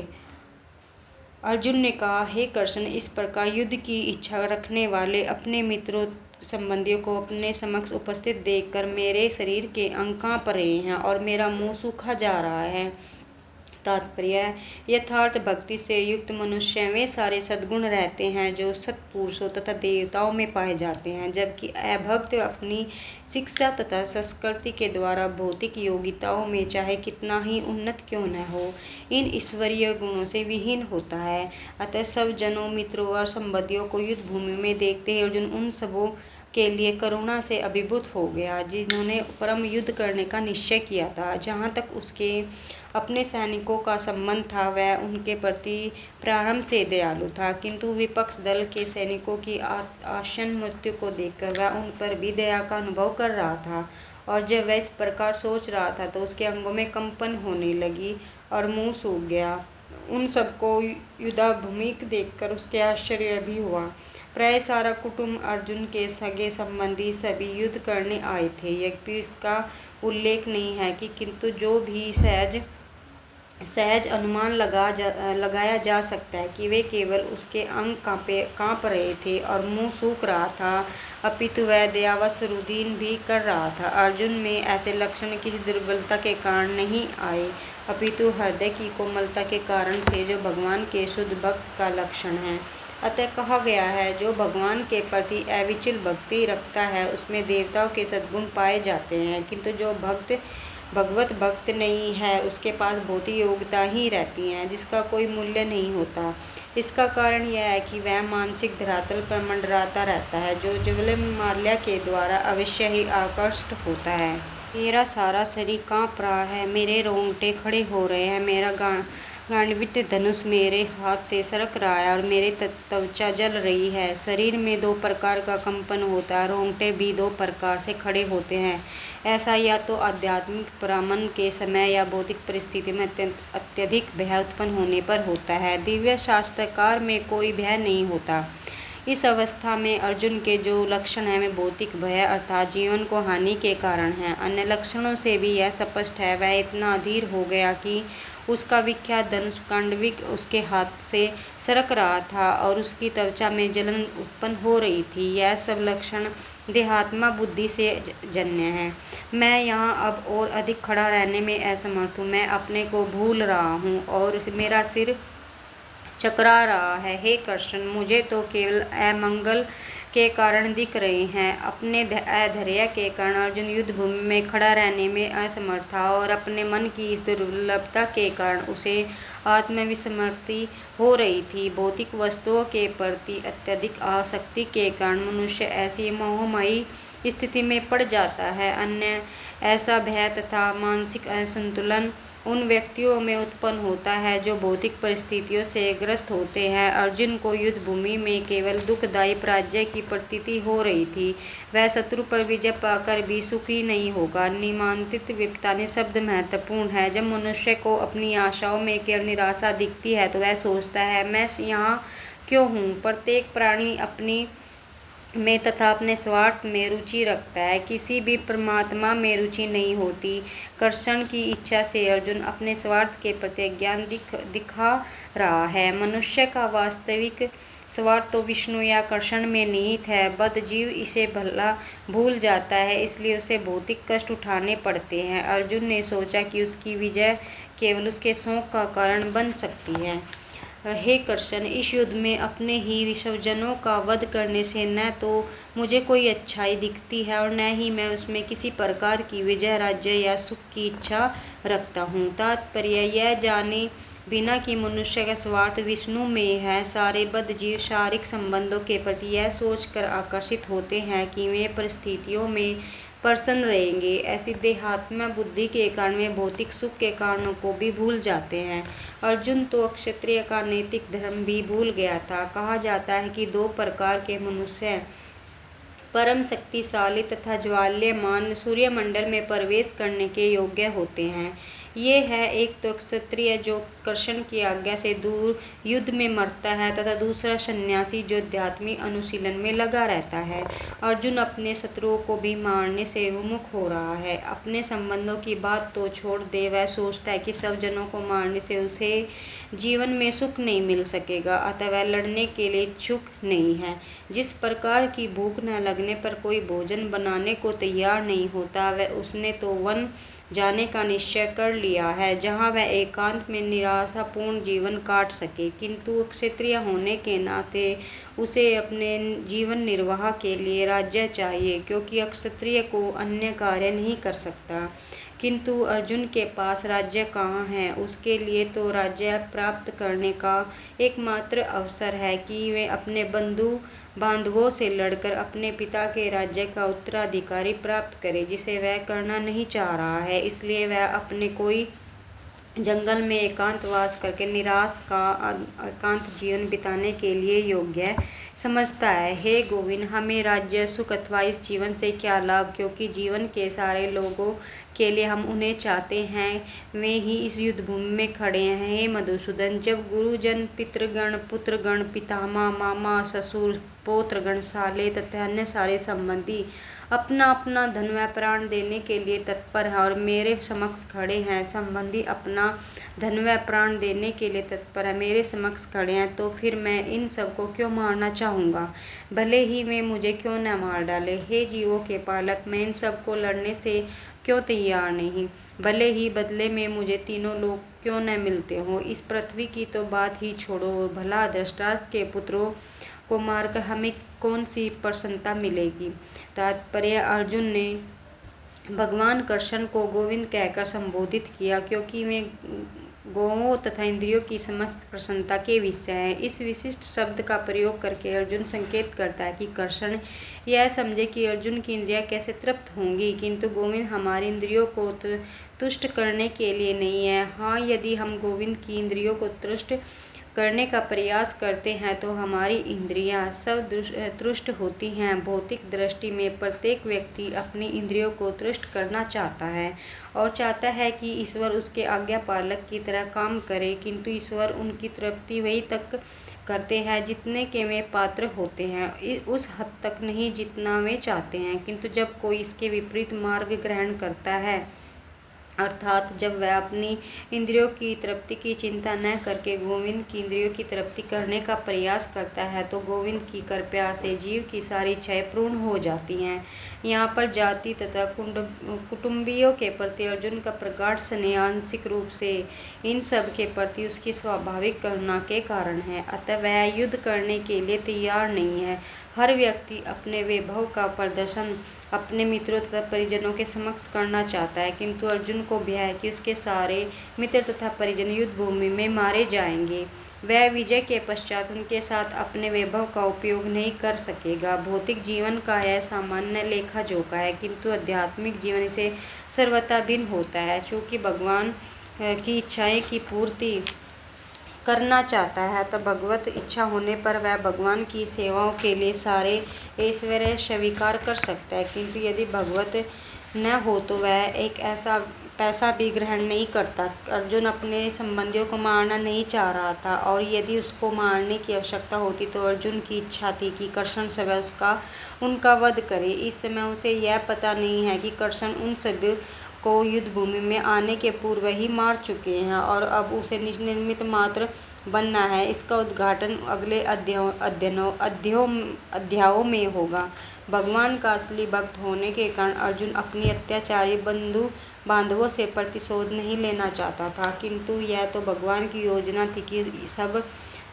Speaker 1: अर्जुन ने कहा, हे कृष्ण, इस प्रकार युद्ध की इच्छा रखने वाले अपने मित्रों संबंधियों को अपने समक्ष उपस्थित देखकर मेरे शरीर के अंग कांप रहे हैं और मेरा मुंह सूखा जा रहा है। तात्पर्य: यथार्थ भक्ति से युक्त मनुष्य वे सारे सद्गुण रहते हैं जो सत्पुरुषों तथा देवताओं में पाए जाते हैं, जबकि अभक्त अपनी शिक्षा तथा संस्कृति के द्वारा भौतिक योग्यताओं में चाहे कितना ही उन्नत क्यों न हो, इन ईश्वरीय गुणों से विहीन होता है। अतः सब जनों, मित्रों और संबंधियों को युद्ध भूमि में देखते ही अर्जुन उन सबों के लिए करुणा से अभिभूत हो गया जिन्होंने परम युद्ध करने का निश्चय किया था। जहाँ तक उसके अपने सैनिकों का संबंध था, वह उनके प्रति प्रारंभ से दयालु था, किंतु विपक्ष दल के सैनिकों की आसन्न मृत्यु को देखकर वह उन पर भी दया का अनुभव कर रहा था। और जब वह इस प्रकार सोच रहा था तो उसके अंगों में कंपन होने लगी और मुंह सूख गया। उन सबको युद्धाभूमि देखकर उसके आश्चर्य भी हुआ। प्राय सारा कुटुंब, अर्जुन के सगे संबंधी सभी युद्ध करने आए थे। यद्यपि इसका उल्लेख नहीं है कि किंतु जो भी सहज अनुमान लगाया जा सकता है कि वे केवल उसके अंग कांप रहे थे और मुंह सूख रहा था, अपितु वह दयावश रुधिर भी कर रहा था। अर्जुन में ऐसे लक्षण किसी दुर्बलता के कारण नहीं आए, अपितु हृदय की कोमलता के कारण थे, जो भगवान के शुद्ध भक्त का लक्षण है। अतः कहा गया है, जो भगवान के प्रति अविचल भक्ति रखता है उसमें देवताओं के सद्गुण पाए जाते हैं, किंतु जो भगवत भक्त नहीं है उसके पास भौतिक योग्यता ही रहती हैं जिसका कोई मूल्य नहीं होता। इसका कारण यह है कि वह मानसिक धरातल पर मंडराता रहता है, जो ज्वलनमाल्या के द्वारा अवश्य ही आकर्षित होता है। मेरा सारा शरीर कांप रहा है, मेरे रोंगटे खड़े हो रहे हैं, मेरा गांडीव धनुष मेरे हाथ से सरक रहा है और मेरी त्वचा जल रही है। शरीर में दो प्रकार का कंपन होता है, रोंगटे भी दो प्रकार से खड़े होते हैं। ऐसा या तो आध्यात्मिक परामन के समय या भौतिक परिस्थिति में अत्यधिक भय उत्पन्न होने पर होता है। दिव्य शास्त्रकार में कोई भय नहीं होता। इस अवस्था में अर्जुन के जो लक्षण हैं वे भौतिक भय अर्थात जीवन को हानि के कारण हैं। अन्य लक्षणों से भी यह स्पष्ट है, वह इतना अधीर हो गया कि उसका विख्यात धनुष गांडीव उसके हाथ से सरक रहा था और उसकी त्वचा में जलन उत्पन्न हो रही थी। यह सब लक्षण देहात्मा बुद्धि से जन्य है। मैं यहाँ अब और अधिक खड़ा रहने में असमर्थ हूँ, मैं अपने को भूल रहा हूँ और मेरा सिर चकरा रहा है। हे कृष्ण, मुझे तो केवल अमंगल के कारण दिख रहे हैं। अपने अधैर्य के कारण अर्जुन युद्ध भूमि में खड़ा रहने में असमर्थ था और अपने मन की इस दुर्बलता के कारण उसे आत्मविस्मृति हो रही थी। भौतिक वस्तुओं के प्रति अत्यधिक आसक्ति के कारण मनुष्य ऐसी मोहमयी स्थिति में पड़ जाता है। अन्य ऐसा भय तथा मानसिक असंतुलन उन व्यक्तियों में उत्पन्न होता है जो भौतिक परिस्थितियों से ग्रस्त होते हैं। अर्जुन को युद्ध भूमि में केवल दुखदायी पराजय की प्रतीति हो रही थी। वह शत्रु पर विजय पाकर भी सुखी नहीं होगा। निमांतित विपत्ता शब्द महत्वपूर्ण है। जब मनुष्य को अपनी आशाओं में केवल निराशा दिखती है तो वह सोचता है, मैं यहाँ क्यों हूँ। प्रत्येक प्राणी अपनी में तथा अपने स्वार्थ में रुचि रखता है, किसी भी परमात्मा में रुचि नहीं होती। कृष्ण की इच्छा से अर्जुन अपने स्वार्थ के प्रति ज्ञान दिखा रहा है। मनुष्य का वास्तविक स्वार्थ तो विष्णु या कृष्ण में निहित है। बद्ध जीव इसे भला भूल जाता है, इसलिए उसे भौतिक कष्ट उठाने पड़ते हैं। अर्जुन ने सोचा कि उसकी विजय केवल उसके शौक का कारण बन सकती है। हे कृष्ण, इस युद्ध में अपने ही विषमजनों का वध करने से न तो मुझे कोई अच्छाई दिखती है और न ही मैं उसमें किसी प्रकार की विजय, राज्य या सुख की इच्छा रखता हूँ। तात्पर्य यह जाने बिना कि मनुष्य का स्वार्थ विष्णु में है, सारे बद्ध जीव शारीरिक संबंधों के प्रति यह सोचकर आकर्षित होते हैं कि वे परिस्थितियों में प्रसन्न रहेंगे। ऐसी देहात्म बुद्धि के कारण वे भौतिक सुख के कारणों को भी भूल जाते हैं। अर्जुन तो क्षत्रिय का नैतिक धर्म भी भूल गया था। कहा जाता है कि दो प्रकार के मनुष्य हैं, परम शक्तिशाली तथा ज्वाल्यमान सूर्यमंडल में प्रवेश करने के योग्य होते हैं। ये है एक तो क्षत्रिय जो कृष्ण की आज्ञा से दूर युद्ध में मरता है तथा दूसरा सन्यासी जो अध्यात्मिक अनुशीलन में लगा रहता है। अर्जुन अपने शत्रुओं को भी मारने से विमुख हो रहा है। अपने संबंधों की बात तो छोड़ दे, वह सोचता है कि सब जनों को मारने से उसे जीवन में सुख नहीं मिल सकेगा, अतः वह लड़ने के लिए इच्छुक नहीं है। जिस प्रकार की भूख न लगने पर कोई भोजन बनाने को तैयार नहीं होता, वह उसने तो वन जाने का निश्चय कर लिया है, जहाँ वह एकांत में निराशापूर्ण जीवन काट सके। किंतु क्षत्रिय होने के नाते उसे अपने जीवन निर्वाह के लिए राज्य चाहिए, क्योंकि क्षत्रिय को अन्य कार्य नहीं कर सकता। किंतु अर्जुन के पास राज्य कहाँ है? उसके लिए तो राज्य प्राप्त करने का एकमात्र अवसर है कि वे अपने बंधु बांधवों से लड़कर अपने पिता के राज्य का उत्तराधिकारी प्राप्त करे, जिसे वह करना नहीं चाह रहा है। इसलिए वह अपने कोई जंगल में एकांतवास करके निराश का एकांत जीवन बिताने के लिए योग्य समझता है। हे गोविंद, हमें राज्य सुख अथवा इस जीवन से क्या लाभ, क्योंकि जीवन के सारे लोगों के लिए हम उन्हें चाहते हैं, वे ही इस युद्ध भूमि में खड़े हैं। हे मधुसूदन, जब गुरुजन, पितृगण, पुत्रगण, पितामह, मामा, ससुर, पौत्रगण, साले तथा अन्य सारे संबंधी अपना अपना धन व प्राण देने के लिए तत्पर है और मेरे समक्ष खड़े हैं, संबंधी अपना धन व प्राण देने के लिए तत्पर है, मेरे समक्ष खड़े हैं, तो फिर मैं इन सबको क्यों मारना चाहूँगा, भले ही वे मुझे क्यों न मार डाले। हे जीवों के पालक, मैं इन सबको लड़ने से क्यों तैयार नहीं, भले ही बदले में मुझे तीनों लोग क्यों न मिलते हों। इस पृथ्वी की तो बात ही छोड़ो, भला धृतराष्ट्र के पुत्रों को मारकर हमें कौन सी प्रसन्नता मिलेगी। तात्पर्य, अर्जुन ने भगवान कृष्ण को गोविंद कहकर संबोधित किया, क्योंकि वे गौओं तथा इंद्रियों की समस्त प्रसन्नता के विषय हैं। इस विशिष्ट शब्द का प्रयोग करके अर्जुन संकेत करता है कि कृष्ण यह समझे कि अर्जुन की इंद्रियां कैसे तृप्त होंगी, किंतु गोविंद हमारी इंद्रियों को तुष्ट करने के लिए नहीं है। हाँ, यदि हम गोविंद की इंद्रियों को तुष्ट करने का प्रयास करते हैं तो हमारी इंद्रियां सब तुष्ट होती हैं। भौतिक दृष्टि में प्रत्येक व्यक्ति अपनी इंद्रियों को तुष्ट करना चाहता है और चाहता है कि ईश्वर उसके आज्ञा पालक की तरह काम करे, किंतु ईश्वर उनकी तृप्ति वही तक करते हैं जितने के वे पात्र होते हैं, उस हद तक नहीं जितना वे चाहते हैं। किंतु जब कोई इसके विपरीत मार्ग ग्रहण करता है, अर्थात जब वह अपनी इंद्रियों की तृप्ति की चिंता न करके गोविंद की इंद्रियों की तृप्ति करने का प्रयास करता है, तो गोविंद की कृपा से जीव की सारी इच्छाएं पूर्ण हो जाती हैं। यहाँ पर जाति तथा कुटुंबियों के प्रति अर्जुन का प्रगाढ़ स्नेह आंशिक रूप से इन सब के प्रति उसकी स्वाभाविक करुणा के कारण है, अतः वह युद्ध करने के लिए तैयार नहीं है। हर व्यक्ति अपने वैभव का प्रदर्शन अपने मित्रों तथा परिजनों के समक्ष करना चाहता है, किंतु अर्जुन को भय है कि उसके सारे मित्र तथा परिजन युद्ध भूमि में मारे जाएंगे। वह विजय के पश्चात उनके साथ अपने वैभव का उपयोग नहीं कर सकेगा। भौतिक जीवन का यह सामान्य लेखा जोखा है, किंतु आध्यात्मिक जीवन से सर्वथा भिन्न होता है। चूँकि भगवान की इच्छाएं की पूर्ति करना चाहता है, तो भगवत इच्छा होने पर वह भगवान की सेवाओं के लिए सारे ऐश्वर्य स्वीकार कर सकता है, किंतु यदि भगवत न हो तो वह एक ऐसा पैसा भी ग्रहण नहीं करता। अर्जुन अपने संबंधियों को मारना नहीं चाह रहा था, और यदि उसको मारने की आवश्यकता होती तो अर्जुन की इच्छा थी कि कृष्ण स्वयं उनका वध करे। इस समय उसे यह पता नहीं है कि कृष्ण उन सभी को युद्ध भूमि में आने के पूर्व ही मार चुके हैं और अब उसे निमित्त मात्र बनना है। इसका उद्घाटन अगले अध्यायों में होगा। भगवान का असली भक्त होने के कारण अर्जुन अपनी अत्याचारी बंधु बांधवों से प्रतिशोध नहीं लेना चाहता था, किंतु यह तो भगवान की योजना थी कि सब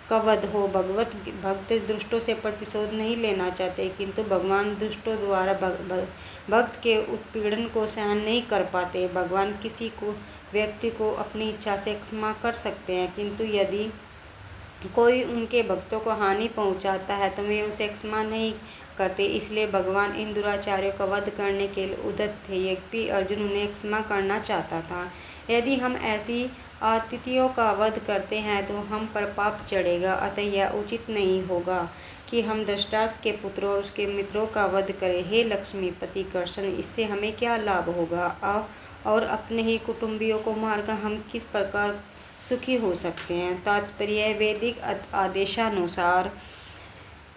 Speaker 1: का वध हो। भगवत भक्त दुष्टों से प्रतिशोध नहीं लेना चाहते, किंतु भगवान दुष्टों द्वारा भक्त के उत्पीड़न को सहन नहीं कर पाते। भगवान किसी को व्यक्ति को अपनी इच्छा से क्षमा कर सकते हैं, किंतु यदि कोई उनके भक्तों को हानि पहुंचाता है तो वे उसे क्षमा नहीं करते। इसलिए भगवान इन दुराचार्यों का वध करने के लिए उद्यत थे, यद्यपि अर्जुन उन्हें क्षमा करना चाहता था। यदि हम ऐसी आतिथियों का वध करते हैं तो हम पर पाप चढ़ेगा, अतः यह उचित नहीं होगा कि हम धृतराष्ट्र के पुत्र और उसके मित्रों का वध करें। हे लक्ष्मीपति कृष्ण, इससे हमें क्या लाभ होगा और अपने ही कुटुंबियों को मारकर हम किस प्रकार सुखी हो सकते हैं। तात्पर्य, वैदिक आदेशानुसार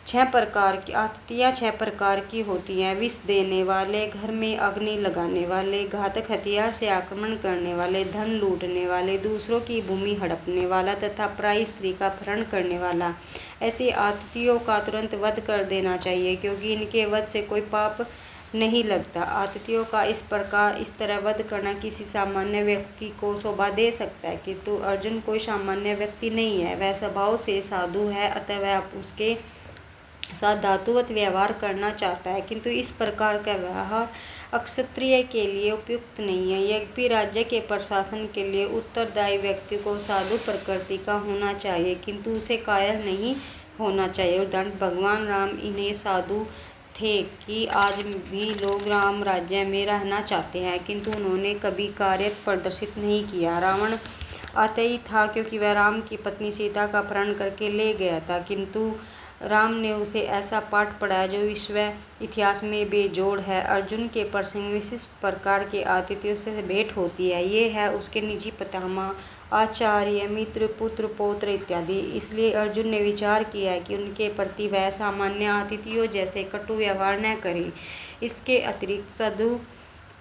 Speaker 1: 6 प्रकार की आतिथियाँ 6 प्रकार की होती हैं। विष देने वाले, घर में अग्नि लगाने वाले, घातक हथियार से आक्रमण करने वाले, धन लूटने वाले, दूसरों की भूमि हड़पने वाला तथा पराई स्त्री का अपहरण करने वाला। ऐसे आतिथियों का तुरंत वध कर देना चाहिए, क्योंकि इनके वध से कोई पाप नहीं लगता। आतिथियों का इस तरह वध करना किसी सामान्य व्यक्ति को शोभा दे सकता है, किंतु अर्जुन कोई सामान्य व्यक्ति नहीं है। वह स्वभाव से साधु है, अतः वह उसके साथ धातुवत व्यवहार करना चाहता है, किंतु इस प्रकार का व्यवहार अक्षत्रिय के लिए उपयुक्त नहीं है। यद्यपि राज्य के प्रशासन के लिए उत्तरदायी व्यक्ति को साधु प्रकृति का होना चाहिए, किंतु उसे कायर नहीं होना चाहिए। उदाहरण, भगवान राम इन्हें साधु थे कि आज भी लोग राम राज्य में रहना चाहते हैं, किंतु उन्होंने कभी कार्य प्रदर्शित नहीं किया। रावण अतई था क्योंकि वह राम की पत्नी सीता का अपहरण करके ले गया था, किंतु राम ने उसे ऐसा पाठ पढ़ाया जो विश्व इतिहास में बेजोड़ है। अर्जुन के प्रसंग विशिष्ट प्रकार के आतिथ्यों से भेंट होती है। ये है उसके निजी पितामह, आचार्य, मित्र, पुत्र, पौत्र इत्यादि। इसलिए अर्जुन ने विचार किया कि उनके प्रति वह सामान्य आतिथियों जैसे कटु व्यवहार न करे। इसके अतिरिक्त साधु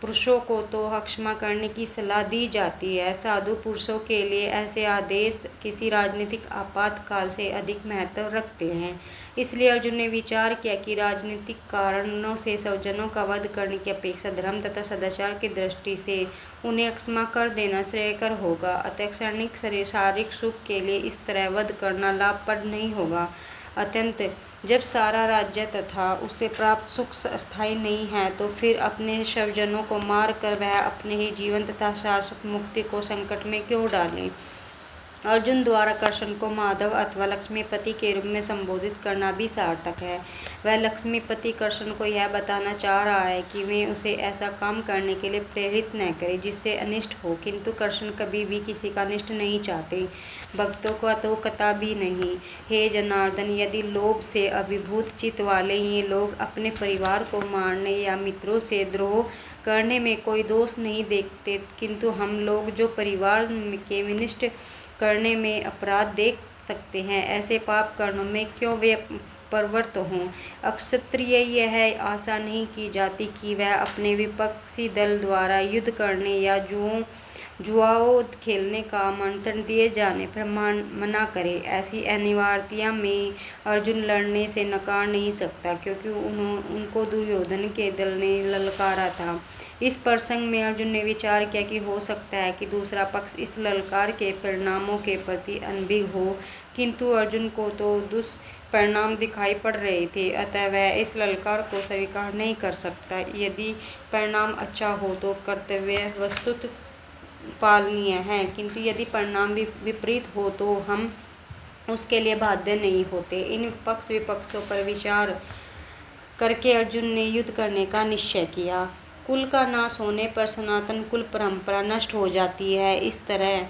Speaker 1: पुरुषों को तो क्षमा करने की सलाह दी जाती है। साधु पुरुषों के लिए ऐसे आदेश किसी राजनीतिक आपातकाल से अधिक महत्व रखते हैं। इसलिए अर्जुन ने विचार किया कि राजनीतिक कारणों से स्वजनों का वध करने की अपेक्षा धर्म तथा सदाचार की दृष्टि से उन्हें क्षमा कर देना श्रेयकर होगा। अतः क्षणिक शारीरिक सुख के लिए इस तरह वध करना लाभप्रद नहीं होगा। अत्यंत जब सारा राज्य तथा उससे प्राप्त सुख स्थायी नहीं है, तो फिर अपने स्वजनों को मार कर वह अपने ही जीवन तथा शाश्वत मुक्ति को संकट में क्यों डालें। अर्जुन द्वारा कृष्ण को माधव अथवा लक्ष्मीपति के रूप में संबोधित करना भी सार्थक है। वह लक्ष्मीपति कृष्ण को यह बताना चाह रहा है कि वे उसे ऐसा काम करने के लिए प्रेरित न करें जिससे अनिष्ट हो, किंतु कृष्ण कभी भी किसी का अनिष्ट नहीं चाहते, भक्तों को तो कतई भी नहीं। हे जनार्दन, यदि लोभ से अभिभूत चित्त वाले ये लोग अपने परिवार को मारने या मित्रों से द्रोह करने में कोई दोष नहीं देखते, किंतु हम लोग जो परिवार के विनिष्ट करने में अपराध देख सकते हैं, ऐसे पाप कर्मों में क्यों वे प्रवृत्त हों। अक्षत्रिय यह आशा नहीं की जाती कि वह अपने विपक्षी दल द्वारा युद्ध करने या जुआओं खेलने का आमंत्रण दिए जाने पर मना करे। ऐसी अनिवार्यता में अर्जुन लड़ने से नकार नहीं सकता, क्योंकि उनको दुर्योधन के दल ने ललकारा था। इस प्रसंग में अर्जुन ने विचार किया कि हो सकता है कि दूसरा पक्ष इस ललकार के परिणामों के प्रति अनभिज्ञ हो, किंतु अर्जुन को तो दुष्परिणाम दिखाई पड़ रहे थे, अतः वह इस ललकार को स्वीकार नहीं कर सकता। यदि परिणाम अच्छा हो तो कर्तव्य वस्तुत पालनीय है, किंतु यदि परिणाम विपरीत हो तो हम उसके लिए बाध्य नहीं होते। इन पक्ष विपक्षों पर विचार करके अर्जुन ने युद्ध करने का निश्चय किया। कुल का नाश होने पर सनातन कुल परंपरा नष्ट हो जाती है। इस तरह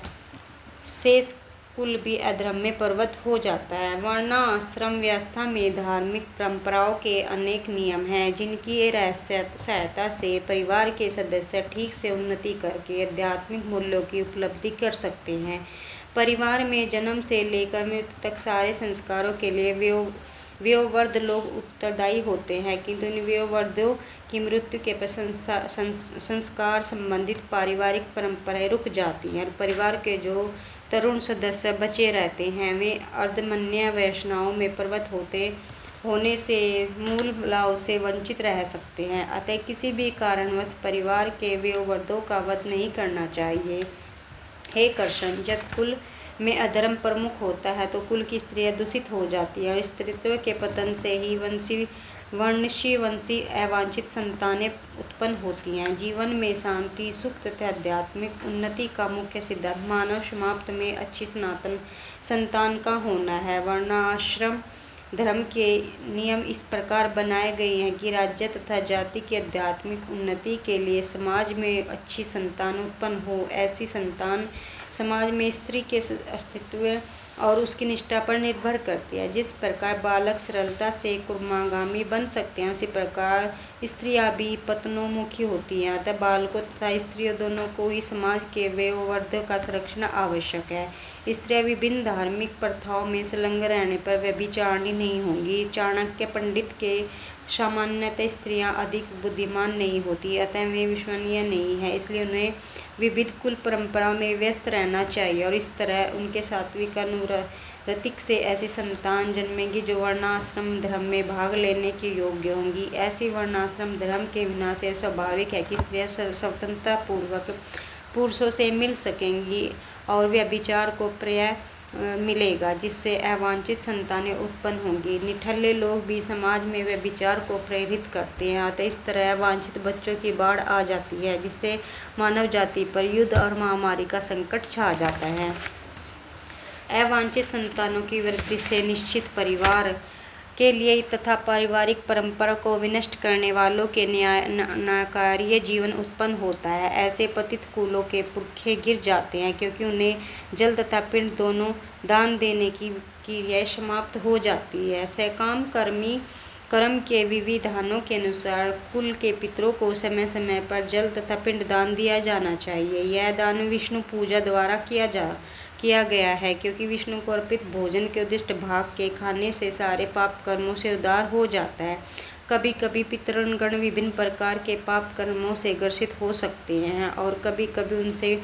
Speaker 1: शेष कुल भी अधर्म में प्रवृत्त हो जाता है। वर्णाश्रम व्यवस्था में धार्मिक परंपराओं के अनेक नियम हैं, जिनकी सहायता से परिवार के सदस्य ठीक से उन्नति करके आध्यात्मिक मूल्यों की उपलब्धि कर सकते हैं। परिवार में जन्म से लेकर मृत्यु तक सारे संस्कारों के लिए वयोवृद्ध लोग उत्तरदायी होते हैं, किंतु इन वयोवृद्धों की मृत्यु के पर संस्कार संबंधित पारिवारिक परंपराएं रुक जाती हैं और परिवार के जो तरुण सदस्य बचे रहते हैं वे अर्धमन्य वासनाओं में प्रवृत्त होने से मूल लाभ से वंचित रह सकते हैं। अतः किसी भी कारणवश परिवार के वयोवृद्धों का वध नहीं करना चाहिए। हे कृष्ण, जब कुल में अधर्म प्रमुख होता है तो कुल की स्त्रियां दूषित हो जाती है और स्त्रीत्व के पतन से ही वंशी अवांछित संतानें उत्पन्न होती हैं। जीवन में शांति, सुख तथा आध्यात्मिक उन्नति का मुख्य सिद्धांत मानव समाप्त में अच्छी सनातन संतान का होना है। वर्णाश्रम धर्म के नियम इस प्रकार बनाए गए हैं कि राज्य तथा जाति की आध्यात्मिक उन्नति के लिए समाज में अच्छी संतान उत्पन्न हो। ऐसी संतान समाज में स्त्री के अस्तित्व और उसकी निष्ठा पर निर्भर करती है। जिस प्रकार बालक सरलता से कुर्मागामी बन सकते हैं, उसी प्रकार स्त्रियां भी पतनोमुखी होती हैं। अतः बालकों तथा स्त्रियों दोनों को ही समाज के वयोवृद्धों का संरक्षण आवश्यक है। स्त्रियां विभिन्न धार्मिक प्रथाओं में संलग्न रहने पर व्यभिचारिणी नहीं होंगी। चाणक्य पंडित के सामान्यतः स्त्रियां अधिक बुद्धिमान नहीं होती, अतः वे विश्वसनीय नहीं है, इसलिए उन्हें विविध कुल परंपराओं में व्यस्त रहना चाहिए और इस तरह उनके सात्विक अनुरतिक से ऐसी संतान जन्मेगी जो वर्णाश्रम धर्म में भाग लेने के योग्य होंगी। ऐसी वर्णाश्रम धर्म के विनाश से स्वाभाविक है कि स्त्रियां स्वतंत्रता पूर्वक पुरुषों से मिल सकेंगी और व्यभिचार को पर्याय मिलेगा, जिससे अवांछित संतानें उत्पन्न होंगी। निठल्ले लोग भी समाज में व्यभिचार को प्रेरित करते हैं, अतः इस तरह अवांछित बच्चों की बाढ़ आ जाती है, जिससे मानव जाति पर युद्ध और महामारी का संकट छा जाता है। अवांछित संतानों की वृद्धि से निश्चित परिवार के लिए तथा पारिवारिक परंपरा को विनष्ट करने वालों के नाकार्य जीवन उत्पन्न होता है। ऐसे पतित कुलों के पुरखे गिर जाते हैं, क्योंकि उन्हें जल तथा पिंड दोनों दान देने की क्रिया समाप्त हो जाती है। सकाम कर्म के विधिविधानों के अनुसार कुल के पितरों को समय समय पर जल तथा पिंड दान दिया जाना चाहिए। यह दान विष्णु पूजा द्वारा किया गया है, क्योंकि विष्णु को अर्पित भोजन के उद्दिष्ट भाग के खाने से सारे पाप कर्मों से उद्धार हो जाता है। कभी कभी पितृगण विभिन्न प्रकार के पाप कर्मों से ग्रसित हो सकते हैं और कभी कभी उनसे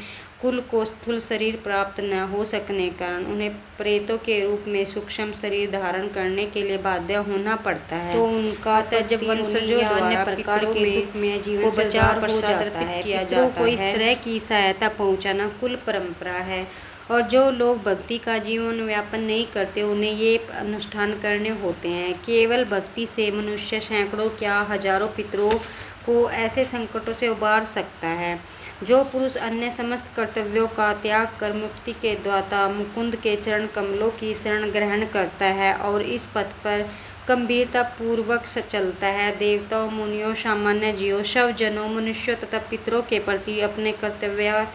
Speaker 1: कुल को स्थूल शरीर प्राप्त न हो सकने के कारण उन्हें प्रेतों के रूप में सूक्ष्म शरीर धारण करने के लिए बाध्य होना पड़ता है। तो उनका जब वंशजों अन्य प्रकार के रूप में जीवन को बचाव प्रसाद अर्पित किया जाता है। इस तरह की सहायता पहुंचाना कुल परंपरा है और जो लोग भक्ति का जीवन व्यापन नहीं करते उन्हें ये अनुष्ठान करने होते हैं। केवल भक्ति से मनुष्य सैकड़ों क्या हजारों पितरों को ऐसे संकटों से उबार सकता है। जो पुरुष अन्य समस्त कर्तव्यों का त्याग कर मुक्ति के दाता मुकुंद के चरण कमलों की शरण ग्रहण करता है और इस पथ पर गंभीरता पूर्वक चलता है, देवताओं, मुनियों, सामान्य जीवों, सब जनों, मनुष्यों तथा पितरों के प्रति अपने कर्तव्य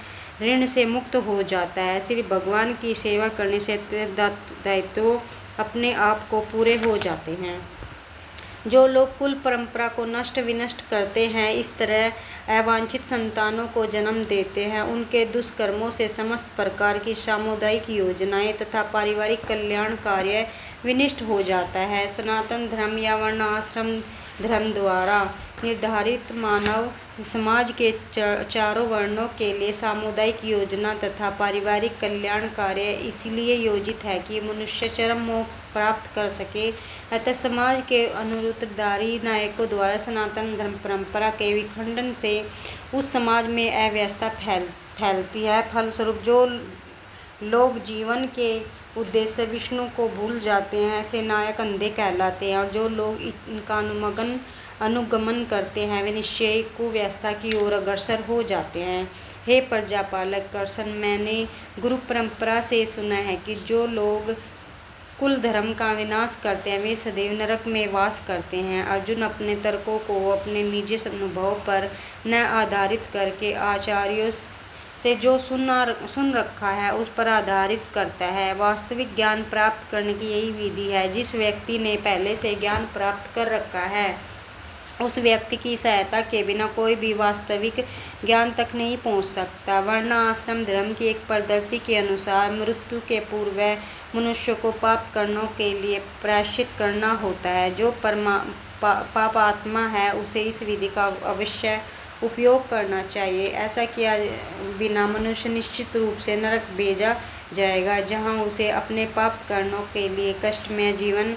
Speaker 1: ऋण से मुक्त हो जाता है। श्री भगवान की सेवा करने से दायित्व अपने आप को पूरे हो जाते हैं। जो लोग कुल परंपरा को नष्ट विनष्ट करते हैं, इस तरह अवांछित संतानों को जन्म देते हैं, उनके दुष्कर्मों से समस्त प्रकार की सामुदायिक योजनाएं तथा पारिवारिक कल्याण कार्य विनष्ट हो जाता है। सनातन धर्म या वर्णाश्रम धर्म द्वारा निर्धारित मानव समाज के चारों वर्णों के लिए सामुदायिक योजना तथा पारिवारिक कल्याण कार्य इसलिए योजित है कि मनुष्य चरम मोक्ष प्राप्त कर सके। अतः समाज के अनुत्तरदायी नायकों द्वारा सनातन धर्म परंपरा के विखंडन से उस समाज में अव्यवस्था फैलती है। फलस्वरूप जो लोग जीवन के उद्देश्य विष्णु को भूल जाते हैं, ऐसे नायक अंधे कहलाते हैं और जो लोग इनका अनुगमन करते हैं वे निश्चय ही कुव्यवस्था की ओर अग्रसर हो जाते हैं। हे प्रजापालक कृष्ण, मैंने गुरु परंपरा से सुना है कि जो लोग कुल धर्म का विनाश करते हैं वे सदैव नरक में वास करते हैं। अर्जुन अपने तर्कों को अपने निजी अनुभव पर न आधारित करके आचार्यों से जो सुन रखा है उस पर आधारित करता है। वास्तविक ज्ञान प्राप्त करने की यही विधि है। जिस व्यक्ति ने पहले से ज्ञान प्राप्त कर रखा है उस व्यक्ति की सहायता के बिना कोई भी वास्तविक ज्ञान तक नहीं पहुंच सकता। वर्ण आश्रम धर्म की एक पद्धति के अनुसार मृत्यु के पूर्व मनुष्य को पाप कर्मों के लिए प्रायश्चित करना होता है। जो पापात्मा है उसे इस विधि का अवश्य उपयोग करना चाहिए। ऐसा किया बिना मनुष्य निश्चित रूप से नरक भेजा जाएगा, जहां उसे अपने पाप कर्मों के लिए कष्टमय जीवन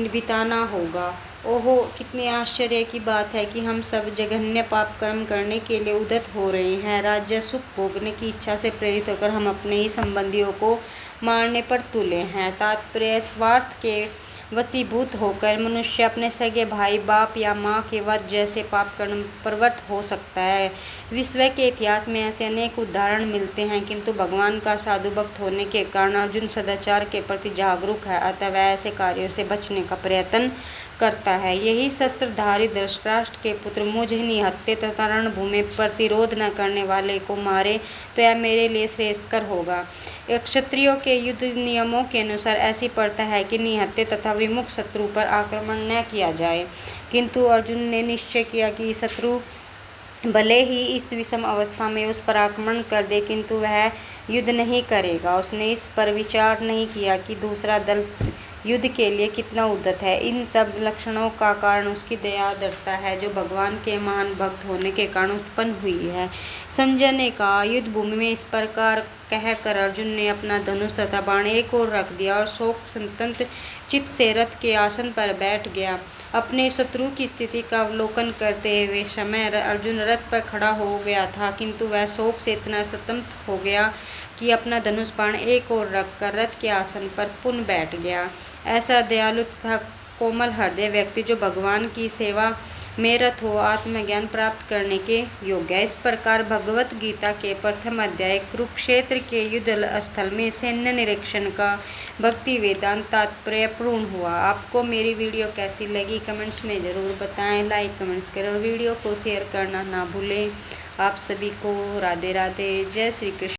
Speaker 1: बिताना होगा। ओहो, कितनी आश्चर्य की बात है कि हम सब जघन्य पाप कर्म करने के लिए उद्यत हो रहे हैं। राज्य सुख भोगने की इच्छा से प्रेरित होकर हम अपने ही संबंधियों को मारने पर तुले हैं। तात्पर्य, स्वार्थ के वशीभूत होकर मनुष्य अपने सगे भाई, बाप या माँ के वध जैसे पाप कर्म प्रवृत्त हो सकता है। विश्व के इतिहास में ऐसे अनेक उदाहरण मिलते हैं, किंतु भगवान का साधु भक्त होने के कारण अर्जुन सदाचार के प्रति जागरूक है, अतः वह ऐसे कार्यों से बचने का प्रयत्न करता है। यही शस्त्रधारी धृतराष्ट्र के पुत्र मुझ निहत्थे तथा रणभूमि प्रतिरोध न करने वाले को मारे तो यह मेरे लिए श्रेयस्कर होगा। क्षत्रियों के युद्ध नियमों के अनुसार ऐसी प्रथा है कि निहत्थे तथा विमुख शत्रु पर आक्रमण न किया जाए, किंतु अर्जुन ने निश्चय किया कि शत्रु भले ही इस विषम अवस्था में उस पर आक्रमण कर दे, किंतु वह युद्ध नहीं करेगा। उसने इस पर विचार नहीं किया कि दूसरा दल युद्ध के लिए कितना उद्यत है। इन सब लक्षणों का कारण उसकी दया दृढ़ता है, जो भगवान के महान भक्त होने के कारण उत्पन्न हुई है। संजय ने कहा, युद्ध भूमि में इस प्रकार कहकर अर्जुन ने अपना धनुष तथा बाण एक ओर रख दिया और शोक संतप्त चित्त से रथ के आसन पर बैठ गया। अपने शत्रु की स्थिति का अवलोकन करते हुए समय अर्जुन रथ पर खड़ा हो गया था, किंतु वह शोक से इतना संतप्त हो गया कि अपना धनुष बाण एक ओर रखकर रथ के आसन पर पुनः बैठ गया। ऐसा दयालु तथा कोमल हृदय व्यक्ति जो भगवान की सेवा में रत हो, आत्मज्ञान प्राप्त करने के योग्य है। इस प्रकार भगवत गीता के प्रथम अध्याय कुरुक्षेत्र के युद्ध स्थल में सैन्य निरीक्षण का भक्ति वेदांत तात्पर्य पूर्ण हुआ। आपको मेरी वीडियो कैसी लगी कमेंट्स में ज़रूर बताएं। लाइक कमेंट्स करें और वीडियो को शेयर करना ना भूलें। आप सभी को राधे राधे, जय श्री कृष्ण।